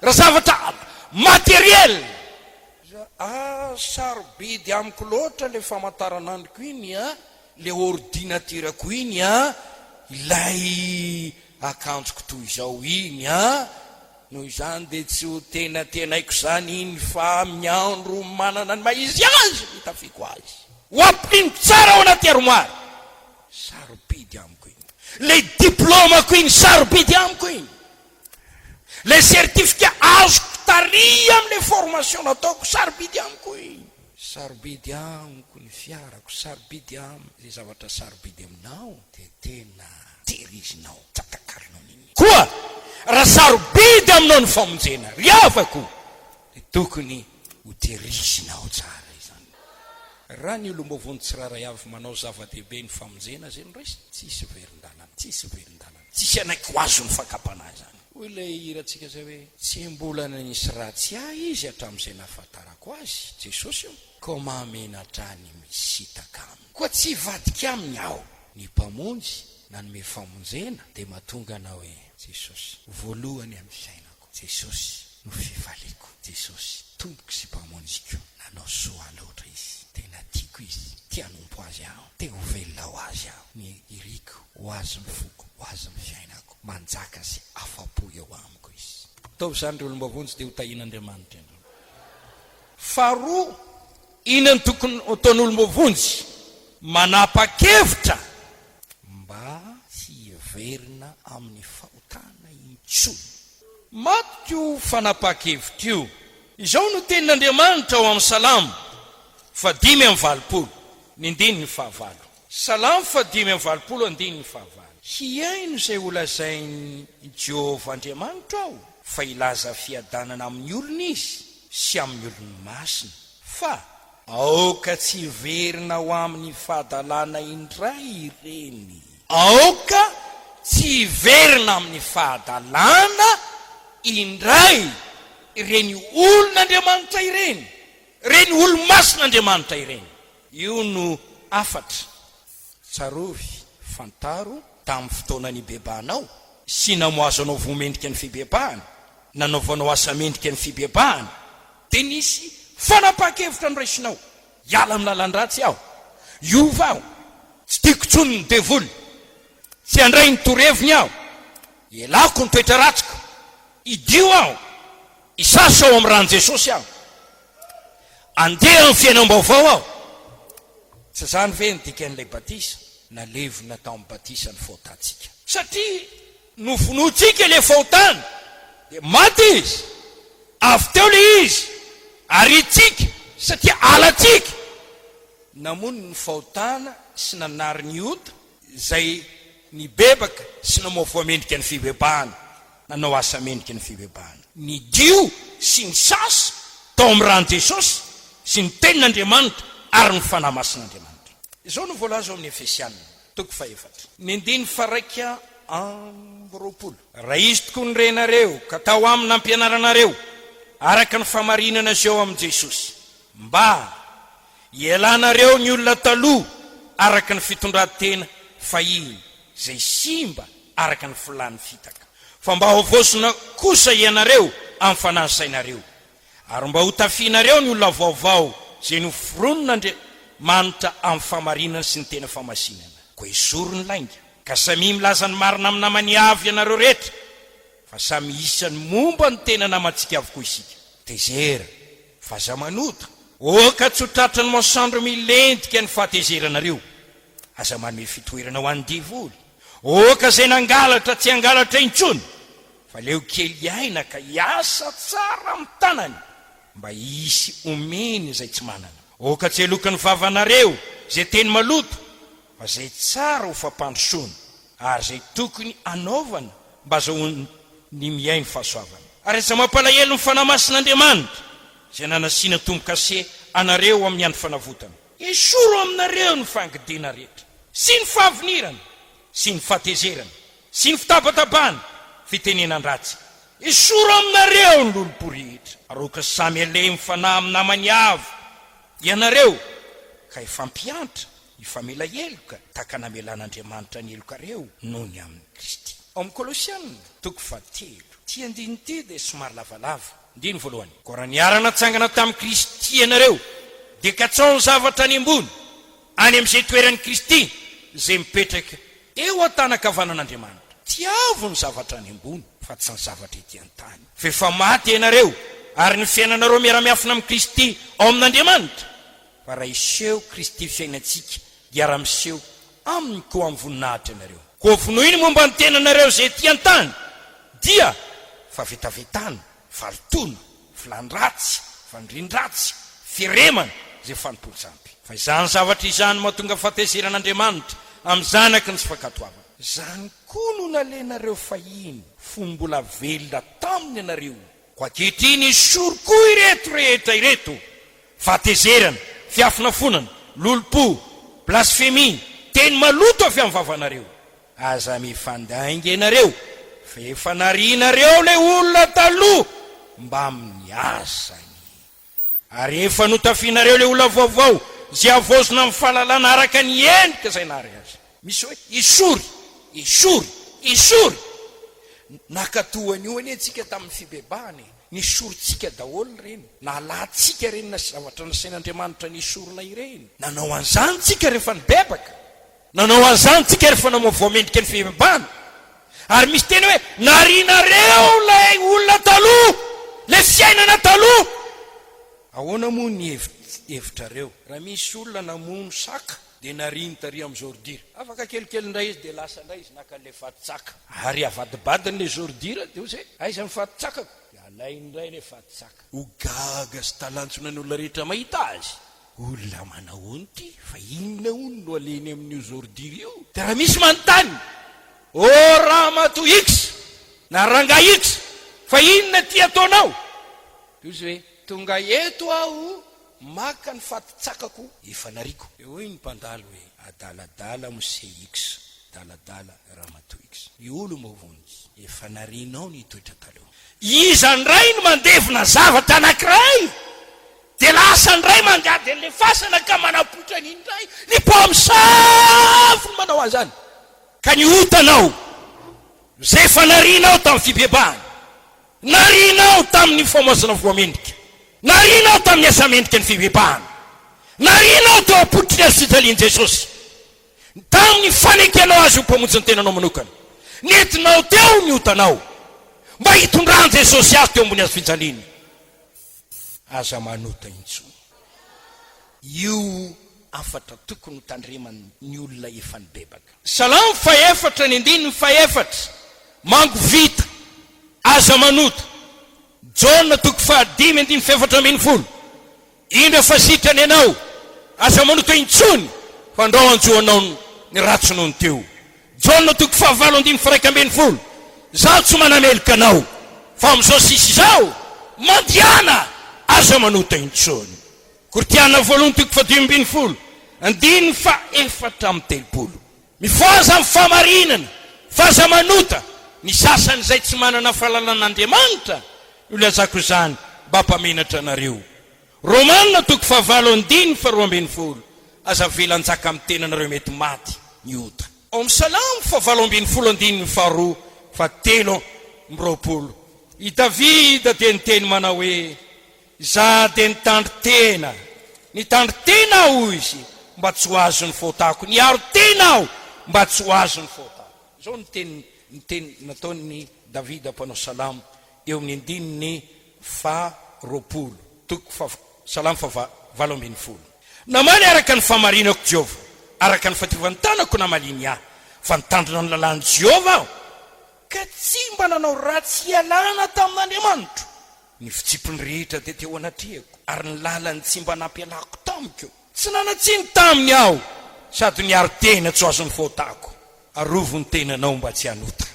raha zavatra materiel. Sarobidy amiko loatra le famantaranandroko iny le ordinatirako iny ilay akanjoko toy izao iny noho izany dia tsy ho tenatenaiko zany iny fa amin'ny andro manana ny maizy azy hitafiko azy ho ampino tsara ao anaty armoara. Sarobidy amiko iny. Le diplômako iny sarobidy amiko iny. Le certificat azoko taria amin'le formation nataoko sarobidy amiko iny. Sarobidy amiko ny fiarako, sarobidy amiko zay zavatra sarobidy aminao dia tena terizinao tsatakarinao niny koa. Raha sarobidy aminao ny famonjena ry avako dia tokony ho terizinao tsara izany. Raha ny olombavony tsiraray avy manao zava-dehibe ny famonjena zay no resy, tsisy verin-dalana, tsisy verin-dalana, tsisy anaky ho azo ny fakapanahy zany. Hoy ilay hirantsika zay hoe tsy mbola nisy ratsy ahy izy hatramin'izay nahafantarako azy Jesosy io, ko mamenatra ny misitaka aminy. Koa tsy vadika aminy aho ny mpamonjy nanome famonjena dia mahatonga anao hoe Jesosy voalohany amin'ny fiainako, Jesosy no fivaliko, Jesosy tompoko sy mpamonjiko. Nanao soa loatra izy, tena tiako izy, tia nompo azy aho, te ho velona ho azy aho, ny iriko ho azy ny foko. ho azy ny fiainako, manjaka sy afapo eo amiko izy. Taovy izany ry olombavony tsy dia ho tahian'Andriamanitra ianao. Faharoa, inany tokony ataon'olombavonjy manapa-kevitra mba tsy hiverina amin'ny fahotana intsony. Maty io fanapa-kevitra io. Izao no tenin'Andriamanitra ao amin'ny Salamo 5:20, ny 9:9. Salamo 5:20, hiaino izay holazainy Jehovah Andriamanitra ao, fa ilaza fiadanana amin'ny olona izy sy amin'ny olony masina, fa aoka tsy hiverina ho amin'ny fahadalana indray ireny. Aoka tsy hiverina amin'ny fahadalana indray ireny olon'Andriamanitra ireny, reny olo-masin'Andriamanitra ireny. Io no afatra tsarovy fantaro tamin'ny fotoanany bebanao sy namoazo anao vomendrika ny fibebahana, nanaovanao asa mendrika ny fibebahana, dia nisy fanapa-kevitra noraisinao. Iala amin'ny lalan-dratsy aho, iova aho, tsy tiako tsony ny devoly, tsy handray ny toreviny aho, ialako ny toetra ratsiko, idio aho, isasa ao amin'ny rano Jesosy aho, andeha amin'ny fiainam-baovao aho. Tsy zany ve ny dikan'ilay batisa? Nalevina tao amin'ny batisa ny fahotantsika. Satria novonoantsika ilay fahotana, dia maty izy, avy teo le izy, aritsika satria alatsika. Namono ny fahotana sy nanary ny ota izay nibebaka sy namoavoa mendrika ny fibebahana, nanao asa mendrika ny fibebahana. Ny dio sy ny sasa tao amin'ny rano Jesosy sy ny tenin'Andriamanitra ary ny fanahy masin'Andriamanitra. Izao no voalaza ao amin'ny Efesianina 4:4. Ny 9:20. Raha izy tokoa ny renareo ka tao amin'ny ampianaranareo araka ny famarinana izay ao amin'i Jesosy, mba ielanareo ny olona taloha araka ny fitondran-tena fahiny izay simba araka ny filany fitaka, fa mba hovosina kosa ianareo amin'ny fanahy sainareo, ary mba ho tafianareo ny olona vaovao izay noforonon'Andriamanitra amin'ny famarinana sy ny tena famasinana. Koa izoro ny lainga ka samy milaza ny marina amin'ny namany avy ianareo rehetra, fa samy isany momba ny tena namantsika avokoa isika. Tezera, faza manota, oka tsotratra ny masandro milendrika ny fahatezeranareo, aza manome fitoerana ho an'ny divoly, oka izay nangalatra tsy hangalatra intsony, fa leo kely aina ka hiasa tsara amin'ny tanany mba hisy omeny izay tsy manana. Oka tsy helokan'ny vavanareo izay teny maloto, fa izay tsara ho fampandrosoana, ary izay tokony anaovana mba azahoany ny miaino fahasoavana. Ary aza mampalahelo ny fanahy masin'Andriamanitra izay nanasiana tombo-kase anareo amin'ny andro fanavotana. Esoro aminareo ny fangidiana rehetra, sy ny fahavinirana, sy ny fahatezerana, sy ny fitabatabana, fitenenan-dratsy. Esoro aminareo ny lolompo rehetra, ary oka samy aleha mifanahy amin'ny namany avy ianareo ka ifampiantra, ifamela eloka tahaka namelan'Andriamanitra ny elokareo noho ny amin'ny Kristy. Ao amin'ny Kolosianina 3:7. Ty andiny ty dia somary lavalava. 1. Ko raha niarana tsangana tamin'ny Kristy ianareo, dia katsao ny zavatra any ambony, any amin'izay toeran'ny Kristy izay mipetraka eo an-tanakavanan'Andriamanitra. Tiavo ny zavatra any ambony fa tsy ny zavatra ety an-tany. Fa efa maty ianareo ary ny fiainanareo miara-miafina amin'ny Kristy ao amin'Andriamanitra. Fa raha iseho Kristy fiainantsika dia ara-miseho aminy koa amin'ny voninahitra ianareo. Koa vonoiny momba ny tenanareo izay ety an-tany dia favetavetana, valotona, filandratsy, fandrindratsy, firemana izay fanompolo-tsampy. Fa izany zavatra izany mahatonga fahatezeran'Andriamanitra amin'ny zanaka ny tsy fankatoavana. Zany koa no nalenareo fahiny fombola velona taminy ianareo. Ko ankehitriny isoro koa ireto rehetra ireto: fahatezerana, fiafinafonana, lolompo, blasfemi, teny maloto avy amin'ny vavanareo. Aza mifandainga ianareo fa efa narianareo le olona taloha mba miasany, ary efa notafianareo le olona vaovao zay avozona amin'ny fahalalana araka ny endrika izay nary azy. Misy hoe isory, isory, isory. Nakatoan'io anie antsika tamin'ny fibebahany, nisorintsika daholo ireny, nalatsika ireny na zavatra nasain'Andriamanitra nisorona ireny. Nanao an'izany tsika rehefa nibebaka, nanao an'izany tsika rehefa namoavoa mendrika ny fibebahana, Ary misy teny hoe narinareo lay olona taloha, le fiainana taloha. Ahoana moa ny hevitrareo? Raha misy olona namono saka dia nariny tary amin'ny zordira, afaka kelikely indray izy dia lasa indray izy naka le fatitsaka, ary avadibadiny le zordira dia hoe aiza ny fatitsakako, dia alainy indray le fatitsaka. Ho gaga sy talantsona ny olona rehetra mahita azy, olona manao onty fa inona ono no aleny amin'io zordira io. Dia raha misy manontany, o raha mato x na ranga x, fa inona ty ataonao? Dia izy hoe tonga eto aho maka ny fatitsakako efa nariko. Eo ny mpandalo hoe adaladala mose x, daladala raha mato x. I olo maovonjy efa narinao ny toetra taloha. Iza ndray no mandevina zavatra anankiray, dia lasa ndray mangady an'le fasana ka manapotra n'indray ny mpamosavy manao an'izany. Ka ny otanao zay efa narinao tamin'ny fibebahana, narinao tamin'ny famoasana voamendrika, narinao tamin'ny asa mendrika ny fibebahana, narinao teo apotry ny fijalian'i Jesosy, tamin'ny fanekenao azy ho mpamonjy ny tenanao manokana, nentinao teo ny otanao mba hitondran'i Jesosy azy teo ambony azy fijaliany. Aza manota intsony. Io afatra tokony ho tandreman'ny olona efa nibebaka. Salamo 4:4 mango vita, aza manota. Jona 5:4 indra fasitrany ianao, aza manota intsony fandrao anjoanao ny ratsonao teo. Jona 5:1 zaho tsy manamelika anao, fa amin'izao sisy izao mandiana, aza manota intsony. Kortiana 2:5 andiny fa 4:30 mifoaza amin'ny famarinana fa aza manota ny sasany izay tsy manana fahalalan'Andriamanitra ilazako izany mba mpamenatra anareo. Romanina 5:12 aza velanjaka amin'ny tenanareo mety maty ny ota. Ao amin'ny Salamo 7:20 i Davida dia niteny manao hoe za dia nitandry tena aho izy mba tsy ho azo ny fotako, niaro tena aho mba tsy ho azo ny fotako. Izao ny teny nataony Davida mpanao salamo eo amin'ny andininy 20, Salamo 7:20. Namany araka ny famarinako Jehova, araka ny fatiavan-tanako namaliny ahy, fa nitandrina ny lalàn'i Jehova aho, ka tsy mba nanao ratsy ialana tamin'Andriamanitra. Ny fitsipony rehetra dia teo anatrehako, ary ny lalany tsy mba nampialako tamiko. Tsy nanatsiny taminy aho, sady niaro tena tsy azo ny fotako. Arovo ny tenanao mba tsy hanota.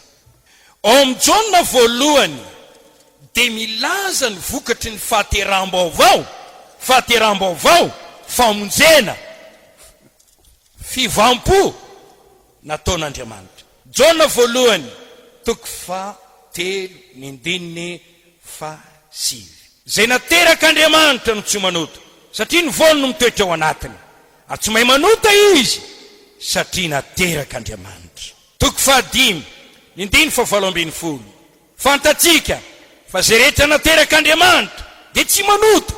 Ao amin'ny Jona 1 dia milaza ny vokatry ny fahateram-baovao, famonjena, fivampo nataon'Andriamanitra. Jona 1:3-7 zay nateraka Andriamanitra no tsy manota, satria ny vono no mitoetra ao anatiny, ary tsy mahay manota izy satria nateraka Andriamanitra. 5:7 fantatsika fa zay rehetra nateraka Andriamanitra dia tsy manota,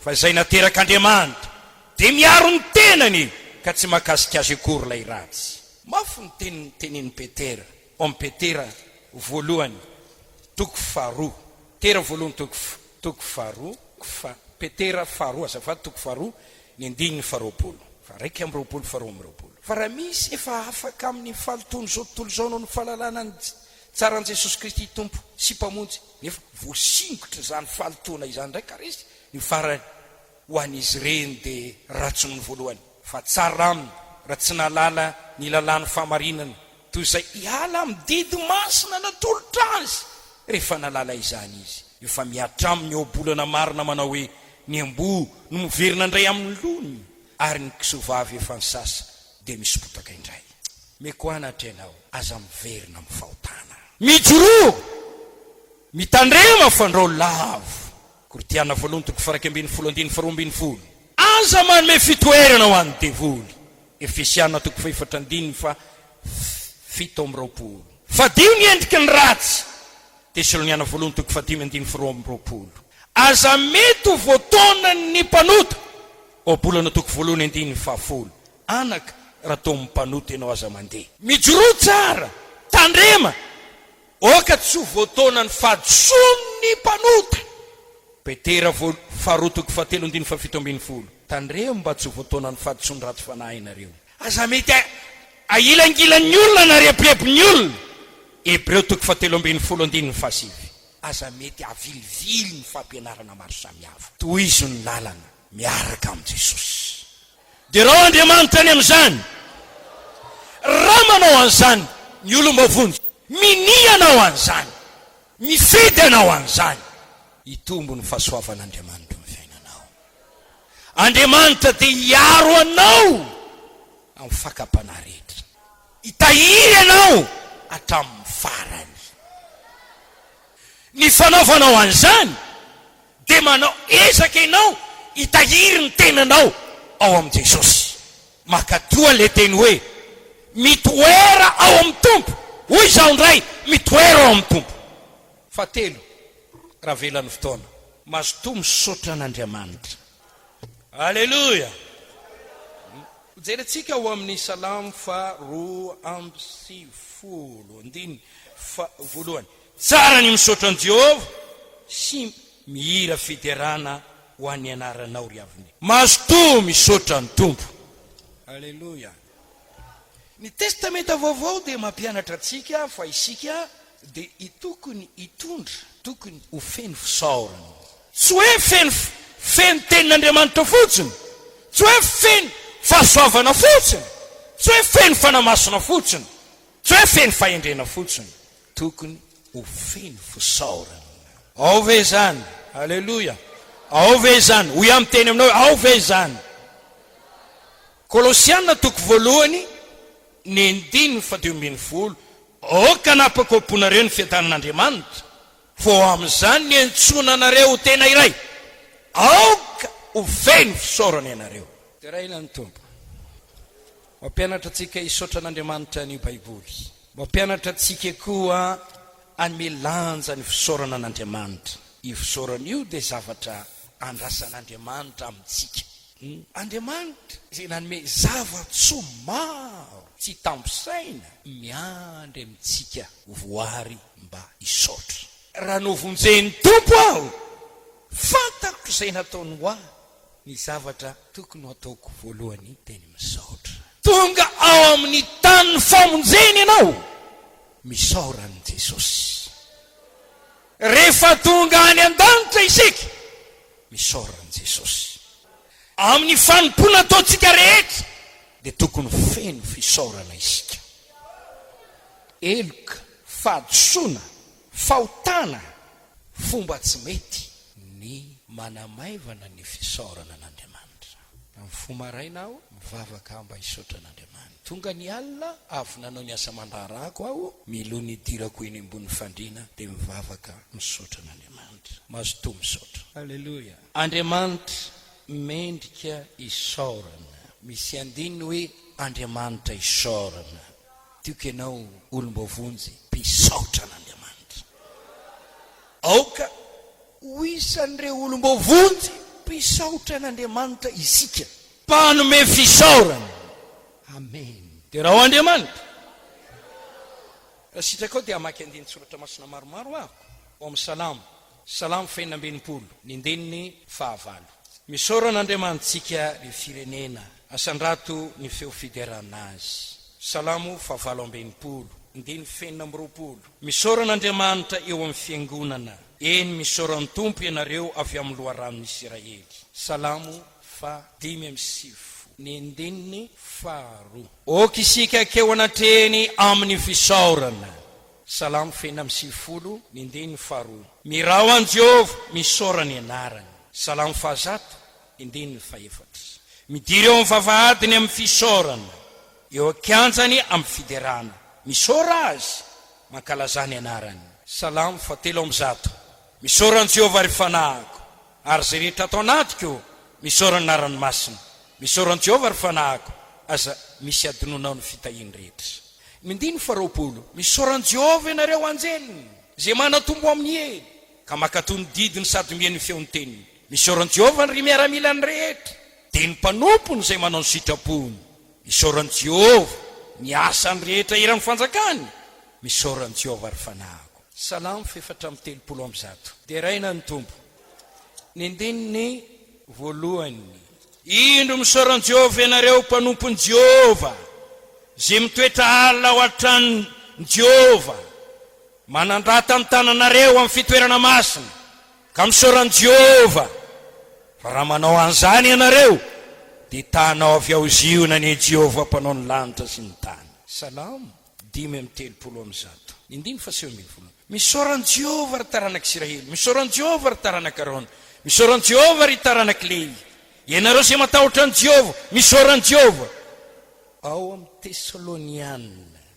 fa zay nateraka Andriamanitra dia miaro ny tenany ka tsy makasika azy akory lay ratsy. Mafy ny tenin'ny Petera, om Petera 1:2, Petera 1:2, Petera 2 azafady 2:20 fa 2:20. Fa raha misy efa afaka amin'ny fahalotony zao tontolo zao no ny fahalalana ny tsaran'i Jesosy Kristy tompo sy mpamonjy, nefa voasingotra izany fahalotona izany ndray ka izy ny farany ho an'izy ireny dia ratsy ny voalohany, fa tsara aminy raha tsy nalala ny lalàn'ny fahamarinana toy izay hiala amin'ny didy masina natolotra azy. Rehefa nalala izany izy, efa miatra amin'ny obolana marina manao hoe ny ambo no miverina indray amin'ny lony, ary ny kisovavy efa ny sasa dia misopotaka indray. Mekoanatra ianao, aza miverina amin'ny fahotana, mijoroa, mitandrema fandrao lavo. Kortiana 1:12 aza manome fitoerana ho an'ny devoly. Efesiana 4:7 fadio ny endriky ny ratsy. Tesaloniana 1:5-12 aza mety ho voatona ny mpanota. Obolana 1:1-10 anaka raha toa mpanota ianao aza mandeha. Mijoroa tsara, tandrema, oka tsy ho voataona ny fahadisony mpanota. Petera faharotoko 7:17 tandremo mba tsy ho voataona ny fahadisony ratsy fanahy nareo. Aza mety ailangilan'ny olona na repirebiny olona. Hebreo 7:17 aza mety avilivily ny fampianarana maro samihafa tohizo ny lalana miaraka amin'i Jesosy. Dia raha Andriamanitra ny amin'izany, raha manao an'izany ny olombavonjy, minianao an'izany, mifedy anao an'izany, hitombo ny fahasoavan'Andriamanitra ny fiainanao. Andriamanitra dia hiaro anao amin'ny fakapana rehetra, hitahiry anao hatramin'ny farany. Ny fanaovanao an'izany dia manao ezaka ianao hitahiry ny tenanao ao amin'i Jesosy. Makatoa le teny hoe mitoera ao amin'ny tompo. Hoy izaho ndray mitoera ao amin'ny tompo. Fahatelo, raha velan'ny fotoana, mazotoa misaotra an'Andriamanitra. Aleluia. Jerentsika ao amin'ny Salamo 120:1. Tsara ny misaotra an' Jehovah sy mihira fiderana ho an'ny anaranao ry aviny. Mazotoa misaotra ny tompo. Aleluia. Ny testamenta vaovao dia mampianatra antsika fa isika dia tokony hitondra, tokony ho feno fisaorana. Tsy hoe feno tenin'Andriamanitra fotsiny, tsy hoe feno fahasoavana fotsiny, tsy hoe feno fanamasina fotsiny, tsy hoe feno fahendrena fotsiny, tokony ho feno fisaorana. Ao ve zany? Aleluia. Ao ve zany? Hoy amin'ny teny aminao, ao ve zany? Kolosiana 1:9-12. Oka napakopona ny fiadanan'Andriamanitra, fo amin'izany ny entsona anareo tena iray. Aoka ho feno fisaorana ianareo. Teraina ny tompo. Mampianatra antsika hisaotra an'Andriamanitra ny Baiboly. Mampianatra antsika koa hanome lanja ny fisaorana an'Andriamanitra. Io fisaorana io dia zavatra andrasan'Andriamanitra amintsika. Andriamanitra izay nanome zava-tsoa maro tsy tamposaina miandry amintsika voary mba hisaotra. Raha novonjeny tompo aho, fantako izay nataony ho ahy, ny zavatra tokony hataoko voalohany dia ny misaotra. Tonga ao amin'ny tany famonjeny ianao, misaora an'i Jesosy. Rehefa tonga any an-danitra isika, misaora an'i Jesosy. Amin'ny fanompona ataontsika rehetra dia tokony feno fisaorana isika. Eloka, fahadisoana, fahotana, fomba tsy mety ny manamaivana ny fisaorana an'Andriamanitra. Amin'ny fomaraina aho mivavaka mba hisaotra an'Andriamanitra. Tonga ny alina avy nanao ny asa mandrarako aho, miloha ny dirako eny ambony fandriana dia mivavaka misaotra an'Andriamanitra. Mazotoa misaotra. Aleluia. Andriamanitra mendrika isaorana. Misy andininy hoe Andriamanitra isaorana. Tiako ianao olombavonjy mpisaotra an'Andriamanitra. Aoka ho isan'ireo olombavonjy mpisaotra an'Andriamanitra isika, mpanome fisaorana. Amen. Dia raha ho Andriamanitra, raha sitraka ao dia hamaky andiny soratra masina maromaro ahako ao amin'ny Salamo 5:9. Misaorana Andriamanitsika ny firenena, asandrato ny feo fiderana azy. Salamo 7:20. Misaorana Andriamanitra eo amin'ny fiangonana, eny misaorany tompo ianareo avy amin'ny loharanon'ny Israely. Salamo 5:2. Oka isika keo anatreny amin'ny fisaorana. Salamo 5:2. Mirao an Jehovah misaorany anarany. Salamo 100:4. Midiry eo amin'ny vavahadiny amin'ny fisaorana, eo akianjany amin'ny fiderana, misaora azy mankalazany anarany. Salamo 7:1. Misaorany Jehovah ary fanahiko, ary zay rehetra atao anatiko misaorany anarany masina. Misaorany Jehovah ary fanahiko, aza misy adinonao ny fitahiny rehetra. 2:20. Misaorany Jehovah ianareo anjeliny, zay manatombo amin'ny hely ka makatony didiny sady mihaino feony teniny. Misaorany Jehovah ny miaramilany rehetra, dia ny mpanompony izay manao ny sitrapony. Misaorany Jehovah ny asany rehetra iran'ny fanjakany. Misaorany Jehovah ary fanahiko. Salamo fefatra amin'ny telopolo amby zato. Dia raina ny tompo. Ny andininy voalohany. Indro misaoran'i Jehova ianareo mpanompon'i Jehova, zay mitoetra alina ao an-tranon'i Jehova, manandrata amin'ny tananareo amin'ny fitoerana masina, ka misaoran'i Jehova. Fa raha manao an'izany ianareo, dia tanao avy ao ziona ny Jehova mpanao ny lanitra sy ny tany. Salamo 5:30. Indimy fahaseho ambin'ny folo. Misaoran'i Jehova ry taranak'Israely, misaoran'i Jehova ry taranak'Arona, misaoran'i Jehova ry taranak'Ley. Ianareo izay matahotra ny Jehova, misaoran'i Jehova. Ao amin'ny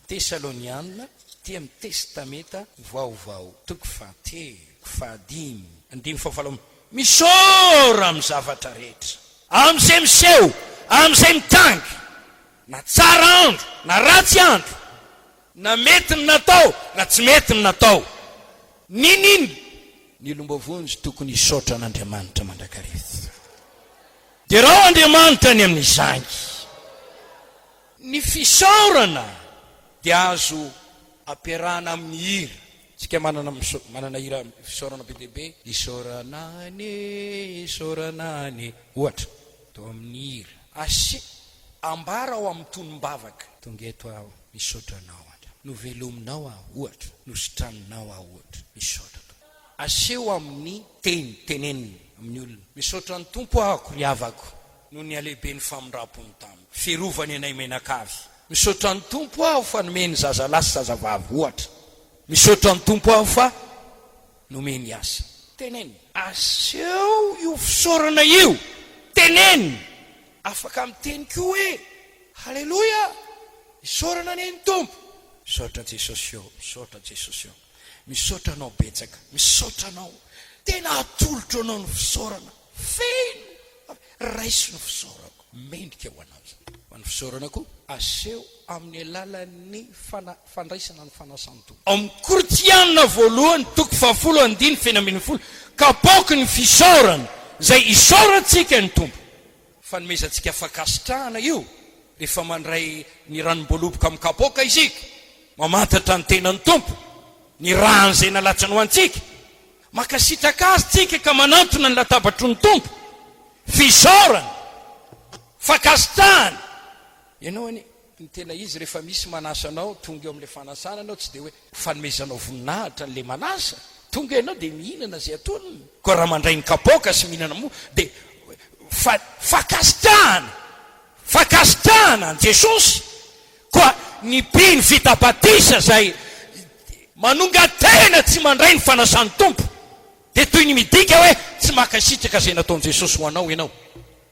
Tesalonianina, ty amin'ny testamenta vaovao, toko fahatelo, fahadimy, andimy fahafalo. Misaora amin'ny zavatra rehetra, amin'izay miseho, amin'izay mitangy, na tsara andro, na ratsy andro, na mety ny natao, na tsy mety ny natao. Ninino ny lombavonjy tokony hisaotra an'Andriamanitra mandrakariva. Dia raha Andriamanitra ny amin'izany, ny fisaorana dia azo ampiarahana amin'ny hira. Tsika manana hira fisaorana be dia be. Isoranane, ohatra to amin'ny hira. Ambara ao amin'ny tonom-bavaka. Tonga eto aho, misotranao andra. Novelominao aho, ohatra. Nositranonao aho, ohatra. Misotra. Aseho amin'ny tenenina amin'ny olona. Misotra ny tompo ahako, ry havako, no ny alehibe ny famindram-pony tamiko. Firovany anay menakavy. Misotra ny tompo aho fa nomeny zaza lahy sy zaza vavy, ohatra. Misotra ny tompo aho fa nomeny asa. Tenenina. Aseho io fisaorana io. Tenenina. Afaka miteny koa hoe haleloja, misaorana ny tompo. Misaotra Jesosy eo, misaotra Jesosy eo. Misaotra anao betsaka, misaotra anao. Tena atolotra anao ny fisaorana. Feno raiso ny fisaorako. Mendrika ho anao. Fa ny fisaorana koa aseho amin'ny alalan'ny fandraisana ny fanasan'ny tompo. Amin'ny Korinthiana voalohany, toko 10:1-10. Kapoky ny fisaorana zay isaorantsika ny tompo. Fanomezantsika fakasitrahana io rehefa mandray ny ranom-boaloboka amin'ny kapoka isika, mamantatra ny tenan'ny tompo, ny rahany zay nalatsany ho antsika, makasitraka azy tsika ka manantona ny latabatry ny tompo. Fisaorana, fakasitrahana. Ianao ny tena izy rehefa misy manasa anao, tonga eo amin'ilay fanasana anao, tsy dia hoe fanomezanao voninahitra n'ilay manasa, tonga ianao dia mihinana zay atonony. Koa raha mandray ny kapoka sy mihinana mo dia fakasitrahana an Jesosy. Koa ny mpiny vita-batisa zay manonga tena tsy mandray ny fanasan'ny tompo, dia toy ny midika hoe tsy makasitraka zay nataon'i Jesosy ho anao ianao.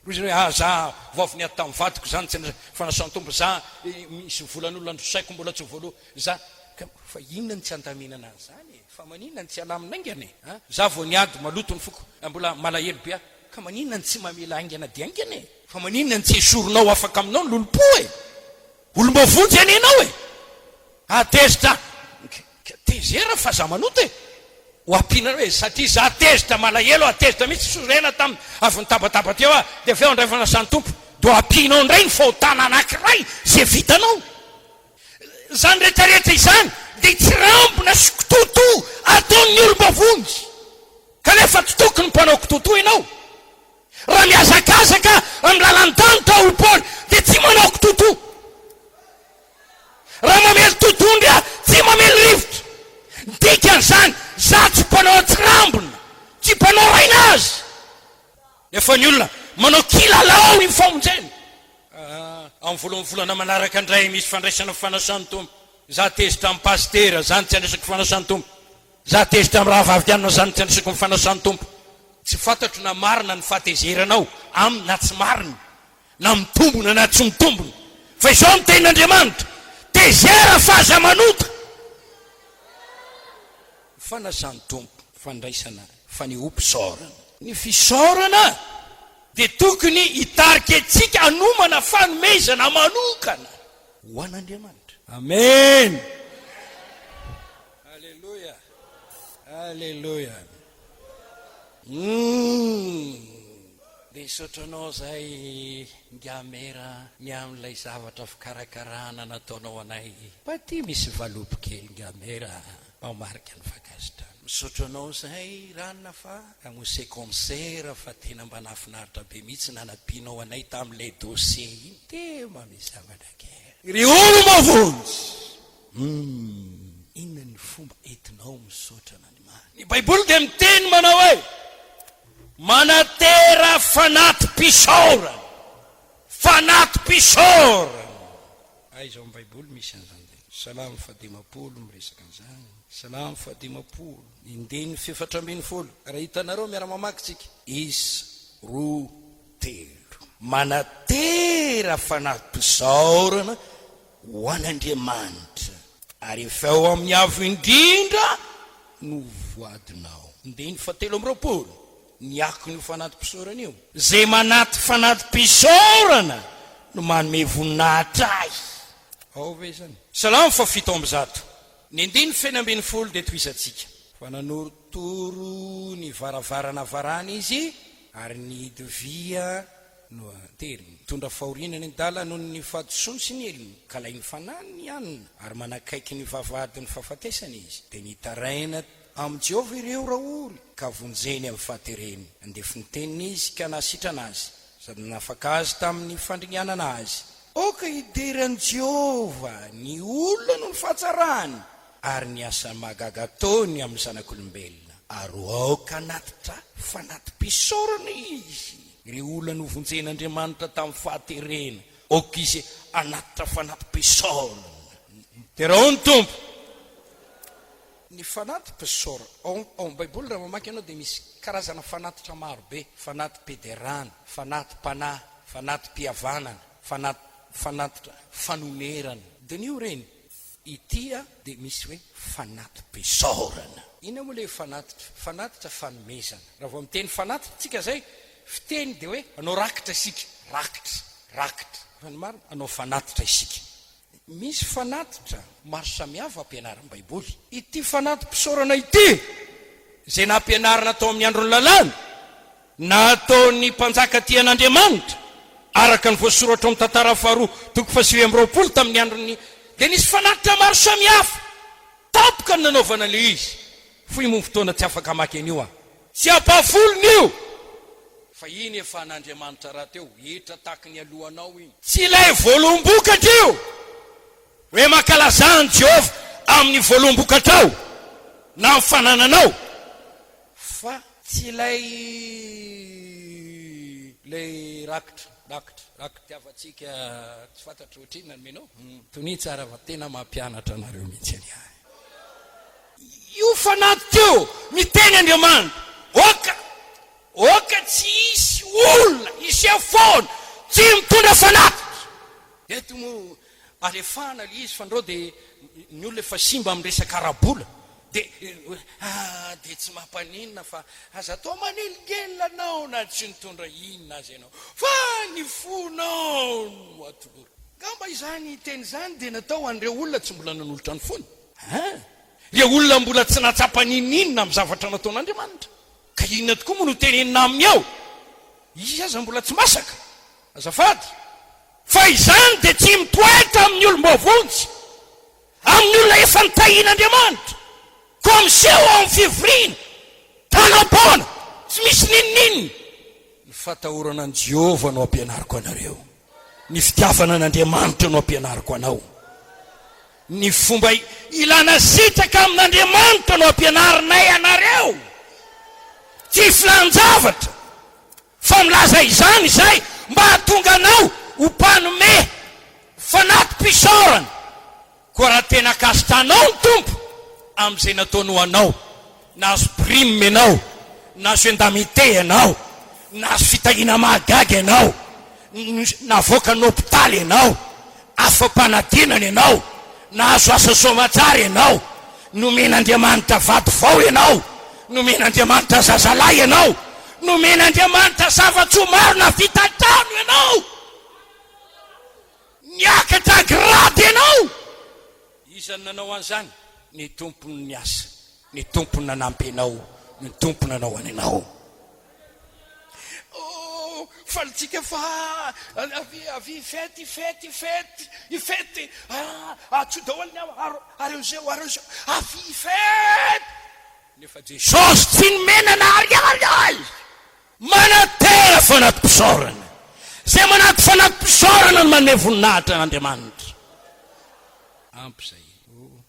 Roy zany hoe za voavy niady tamin'ny vadiko zany tsy fanasan'ny tompo, za misy volan'olona androsaiko mbola tsy voaloha, za fa inona ny tsy andaminana an'izany, fa maninona ny tsy alaminaingany, za vao niady maloto ny foko, mbola malahelo be, ka maninona ny tsy mamela aingana dia aingana, fa maninona ny tsy esoronao afaka aminao ny lolopo olombavonjy any ianao atezitra tezera fa za manoto ho ampinana hoe satria za atezitra malahelo, atezitra mitsy sorena tamin'ny avy ny tabataba teo dia avy eo andray fanasan'ny tompo, do ampinao indray ny fahotana anankiray zay vitanao. Zany rehetrarehetra izany dia tsy rambona sy kitoto ataon'ny olombavonjy, kanefa tsy tokony mpanao kitoto ianao. Raha miazakazaka amin'ny lalan-danitra olo-paoly dia tsy manao kitoto. Raha mamely totondra tsy mamely rivotra. Dikan'izany za tsy mpanao tsy rambona, tsy mpanao raina azy. Nefa ny olona manao kilalao ny famonjena. Amin'ny voalohany volana manaraka indray misy fandraisana fanasan'ny tompo, za tezitra amin'ny pastera, zany tsy andraisako fanasan'ny tompo. Za tezitra amin'ny rahavavidianina, zany tsy andraisako ny fanasan'ny tompo. Tsy fantatro na marina ny fahatezeranao aminy na tsy marina, na mitombona na tsy mitombona, fa izao amin'ny tenin'Andriamanitra, tezera fa aza manota. Fanasan'ny tompo, fandraisana, fa ny ompisaorana. Ny fisaorana dia tokony hitarika antsika hanomana fanomezana manokana ho an'Andriamanitra. Amen. Alleluia. Alleluia. Dia isotranao zay ngamera ny amin'ilay zavatra fikarakarana nataonao anay. Paty misy valopo kely ngamera. mamarika ny fakasitrana. Misotro anao zay ranona fa amose concert fa tena mba nafinaritra be mihitsy nanampianao anay tamin'ilay dossier iny tema misy zavatra kely. Ry olo mavonjy, inona ny fomba entinao misaotra n'Andriamanitra? Ny Baiboly dia miteny manao hoe manatera fanaty-pisaorana, fanaty-pisaorana. Aiza amin'ny Baiboly misy an'izany. Salamo 110 miresaka an'izany. Salamo 110 indeny 770. Raha hitanareo miara-mamakitsika 1-2-3 manatera fanaty-pisaorana ho an'Andriamanitra ary efa ao amin'ny avo indrindra no voadinao. Indeny 720 ny ako ny fanaty-pisaorana io. Zay manaty fanaty-pisaorana no manome voninahitra azy. Ao ve zany? Salamo 7:1 ny andiny 2:90 dia toizatsika. Fa nanorotoro ny varavarana varana izy ary ny idovia no ateriny. Tondra fahoriana ny dala noho ny fahadisoany sy ny eliny, kalainy fananiny anina ary manakaiky ny vavadiny fahafatesana izy. Dia nitaraina amin'ny Jehova ireo raoly ka vonjeny amin'ny fahatereny. Andefiny teniny izy ka nasitrana azy sady nafaka azy tamin'ny fandringanana azy. Oka hideran'i Jehova ny olona no ny fahatsarany ary ny asa magaga ataony amin'ny zanak'olombelona. Ary aoka natitra fanaty-pisaorana izy. Ireo olona no vonjen'Andriamanitra tamin'ny fahaterena. Oka izy anatitra fanaty-pisaorana. Tera ao ny tompo. Ny fanaty-pisaorana ao amin'ny Baiboly raha mamaky ianao dia misy karazana fanatitra marobe. Fanaty-pederana, fanaty-panahy, fanaty-pihavanana, fanatitra fanonerana. Dia nio reny itya dia misy hoe fanaty-pisaorana. Ina moa le fanatitra fanomezana. Raha vao miteny fanatitra tsika zay fiteny dia hoe anao rakitra isika, rakitra fa ny marina anao fanatitra isika. Misy fanatitra maro samihafa ampianaran'ny Baiboly. Ity fanaty-pisaorana ity zay nampianarana atao amin'ny andron'ny lalàna na ataon'ny mpanjaka ty an'Andriamanitra araka ny voasoratra amin'ny tantara faharoa 1920 tamin'ny androny. Dia nisy fanatitra maro samihafa tapoka ny nanaovana le izy. Foy mo fotoana tsy afaka maka an'io tsy ampafolony io. Fa iny efa an'Andriamanitra raha teo etra taky ny alohanao iny. Tsy ilay voalombokatra io hoe makalazany Jehova amin'ny voalombokatra ao na amin'ny fanananao. Fa tsy ilay rakitra tiavatsika tsy fantatro ohatriny menao. Tony tsara fa tena mampianatra anareo mihitsy any. Io fanaty io miteny Andriamanitra oka tsy isy olona isy afoana tsy mitondra fanatitra. Eto mo alefana le izy fa ndreo dia ny olona efa simba amin'ny resaka arabola dia tsy mampaninona fa aza atao maneligelina anao na tsy nitondra inona azy ianao fa ny fonao no atolory. Gamba izany teny izany dia natao an'ireo olona tsy mbola nanolotra ny fony. Ireo olona mbola tsy natsapa-nininona amin'ny zavatra nataon'Andriamanitra. Ka inona tokoa moa no tenenina aminy ao? Izy aza mbola tsy masaka. Azafady. Fa izany dia tsy mitoetra amin'ny olom-bavonjy, amin'ny olona efa nitahian'Andriamanitra. Ko miseho amin'ny fivoriana, tanam-pona, tsy misy nininina. Ny fatahorana an' Jehova no ampianariko anareo. Ny fitiavana an'Andriamanitra no ampianariko anao. Ny fomba ilana sitraka amin'Andriamanitra no ampianarinay anareo. Tsy filanjavatra fa milaza izany izay mba hatonga anao ho mpanome fanaty-pisaorana. Koa raha tena kasitanao ny tompo amin'izay nataony ho anao, nazo prime ianao, nazo endamité ianao, nazo fitahiana mahagaga ianao, navoaka ny hôpitaly ianao, afam-panadinana ianao, nazo asa soamatsara ianao, nomen'Andriamanitra vady vao ianao, nomen'Andriamanitra zazalahy ianao, nomen'Andriamanitra zava-tsoa maro na vita trano ianao, niakatra grady ianao. Izany nanao an'izany ny tompony ny asa, ny tompony nanampy anao, ny tompony nanao anao. falitsika fa avy ifety tsy daholiny areo zao avy ifety nefa jesosy tsy nomenana ariary manatera fanaty mpisaorana zay manaty fanaty mpisaorana no manome voninahitra n'Andriamanitra ampy zay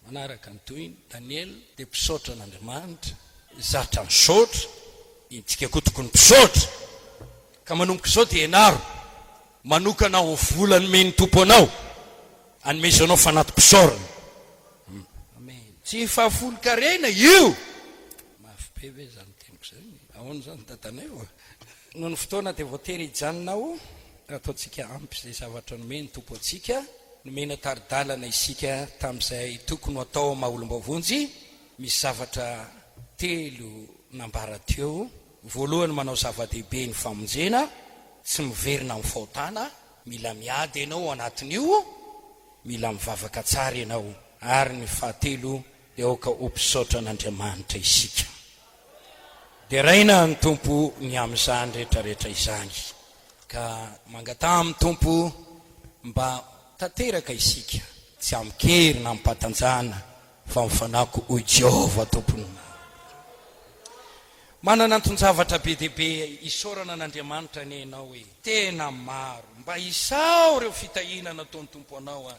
manaraka ny toy Daniel dia mpisaotra n'Andriamanitra zatra misaotra intsika koa tokony mpisaotra ka manomboka izao dia ianaro manokana ho vola nomeny tompo anao anomezanao fanaty mpisaorana amen tsy fahafolo-karena io mafy be ve zany teniko zay ahoana zany dadanay noho ny fotoana dia voatery hijanonao ataontsika ampy zay zavatra nomeny tompo antsika nomena taridalana isika tamin'izay tokony atao maha olombavonjy misy zavatra telo nambara teo voalohany manao zava-dehibe ny famonjena tsy miverina amin'ny fahotana mila miady ianao anatin'io mila mivavaka tsara ianao ary ny fahatelo dia aoka ompisaotra n'Andriamanitra isika dia raina ny tompo ny amin'izany rehetrarehetra izany ka mangatà amin'ny tompo mba tanteraka isika tsy amikery na mimpatanjana fa mifanako o Jehova tompony manana anton-javatra be dehibe isaorana n'Andriamanitra ny ianao hoe tena maro mba isao reo fitahinana ataony tompo anao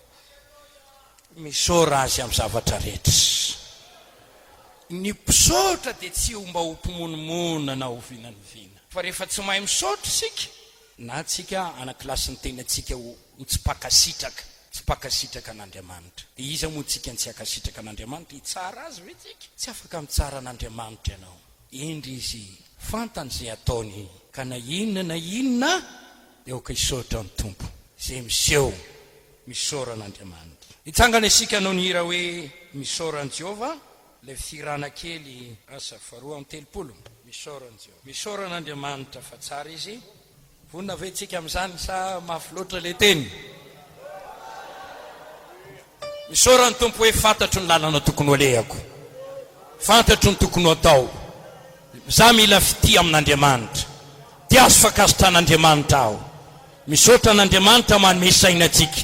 misaora azy amin'ny zavatra rehetra ny mpisaotra dia tsy mba ho mpimonomonina na ho vinanivina fa rehefa tsy mahay misaotra isika na tsika anakilasy ny tenantsika ho tsy pakasitraka n'Andriamanitra dia iza moa tsika ny tsy akasitraka n'Andriamanitra hitsara azy ve tsika tsy afaka mitsara n'Andriamanitra ianao indry izy fantany zay ataony ka na inona dia oka isaotra ny tompo zay miseho misaora n'Andriamanitra hitsangana isika no nihira hoe misaoran'i Jehova le firana kely asa 2:30 misaoran'i Jehova misaora n'Andriamanitra fa tsara izy vonina ve tsika amin'izany sa mafy loatra le teny misaora ny tompo hoe fantatro ny lalana tokony olehako fantatro ny tokony atao za mila fity amin'Andriamanitra dia azo fakasitra'Andriamanitra aho misaotra n'Andriamanitra manome saina atsika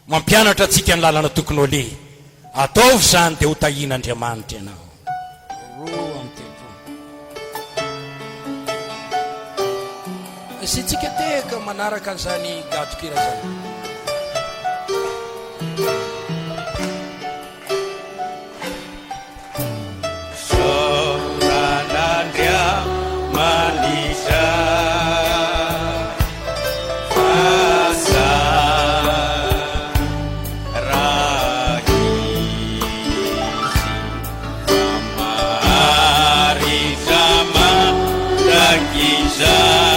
mampianatra atsika ny lalana tokony olehy ataovy zany dia ho tahian'Andriamanitra ianao isitsika teka manaraka an'izany gadokira zany Manisa Fasa Rahisi Maharizama Dakizai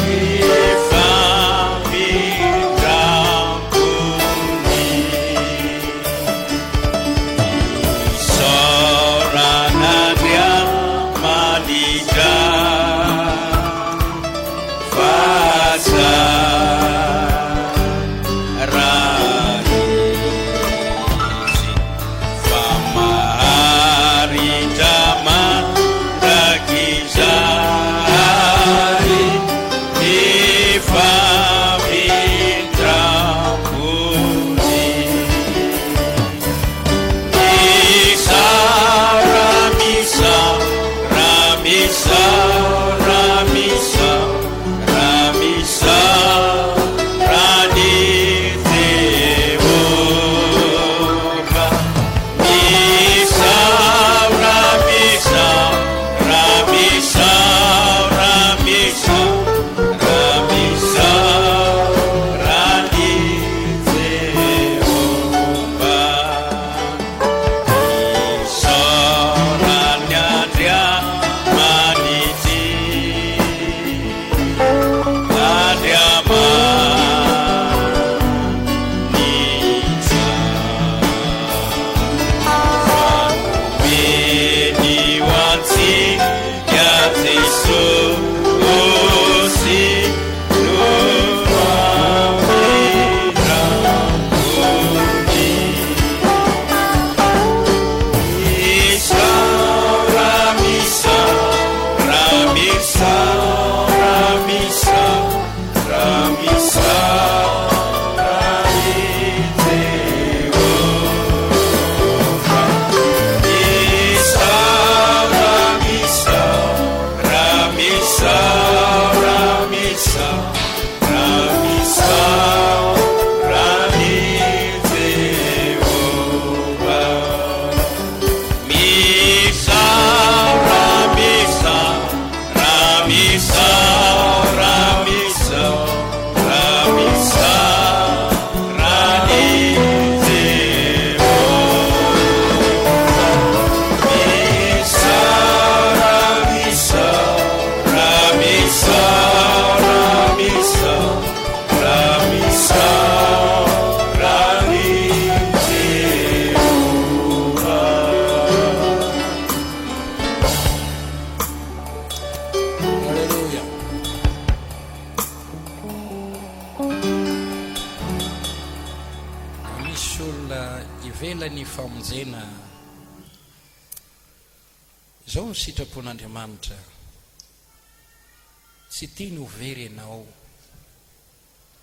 Ifan ivelany famonjena izao ny sitrapon'Andriamanitra tsy tiany ho very ianao,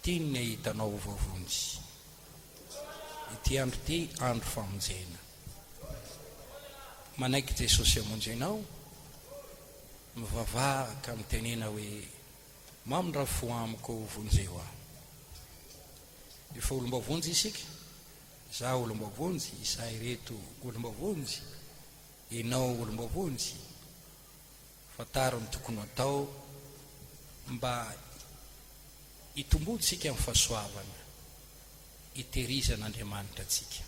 tiany ny ahitanao vavonjy. Ity andro ty andro famonjena, manaiky Jesosy amonjenao, mivavaka mitenena hoe mamindra fo amiko vonjeo aho. Efa olombavonjy isika, za olombavonjy, isay reto olombavonjy, ianao olombavonjy. Fataro ny tokony atao mba hitombotsika amin'ny fahasoavana, hitehirizan'Andriamanitra atsika.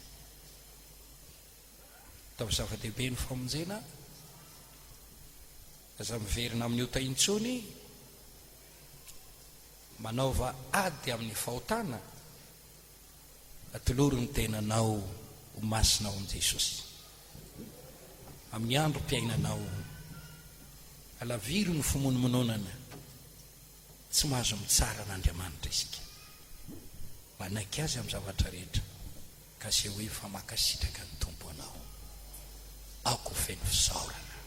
Atao zava-dehibe ny famonjena, aza miverina amin'ny ota-intsony, manaova ady amin'ny fahotana, atoloro ny tenanao ho masina ao amin'i Jesosy. Amin'ny andro mpiainanao, alaviro ny fimonomononana, tsy mahazo mitsara n'Andriamanitra isika. Manaiky azy amin'ny zavatra rehetra, ka se hoe fa makasitraka ny tompo anao, aoko feno fisaorana.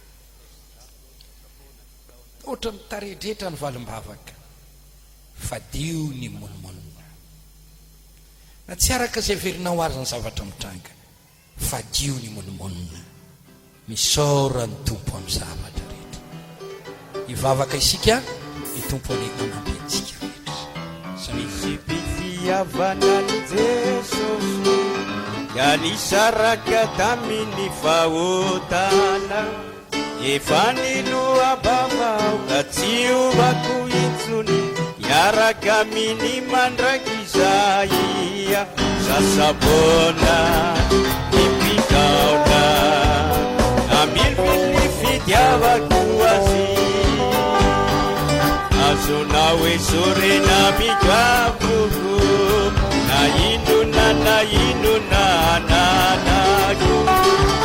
Ohatra ny taredretra ny valim-bavaka, fadio ny monomonona. Na tsy araka izay verinao azy ny zavatra mitranga, fadio ny monomonona, misaora ny tompo amin'ny zavatra rehetra. Hivavaka isika, ny tompo anampy antsika rehetra. Fitiavanan'i Jesosy, yanisaraka tamin'ny fahotana, efa niloha-bavao ka tsy ovako intsony, miaraka miny mandraky Isaia, sasabona nipitaona, amilvily fitiavako azy, azonao hoe sorena mikavoko, na inona nanako,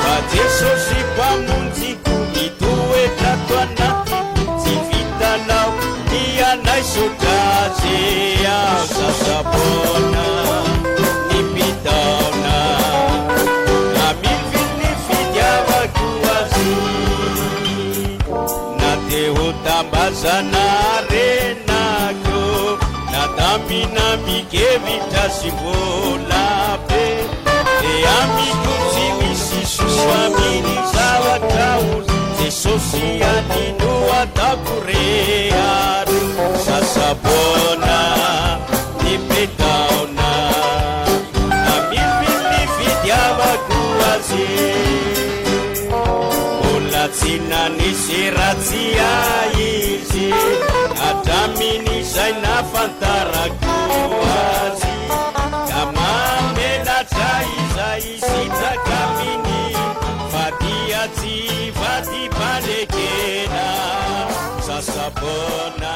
fa Jesosy mpamonjiko mitoetra to anaty, tsy vitanao ny anay sotrazy aho, sasabona nipitaona, amilvily fitiavako azy, na te ho tambazana renako, na tambina mikevitra sy vola be, de amiko tsy misy soa miny zavatra olo, Jesosy anino ataoko reharo, sasabona nipitaona, amilvily fitiavako azy, mbola tsy nanisy ratsy izy, hatramin'izay nafantarako azy, ka mamenatra izay sitraka miny, fa dia tsy vady-palekena, sasabona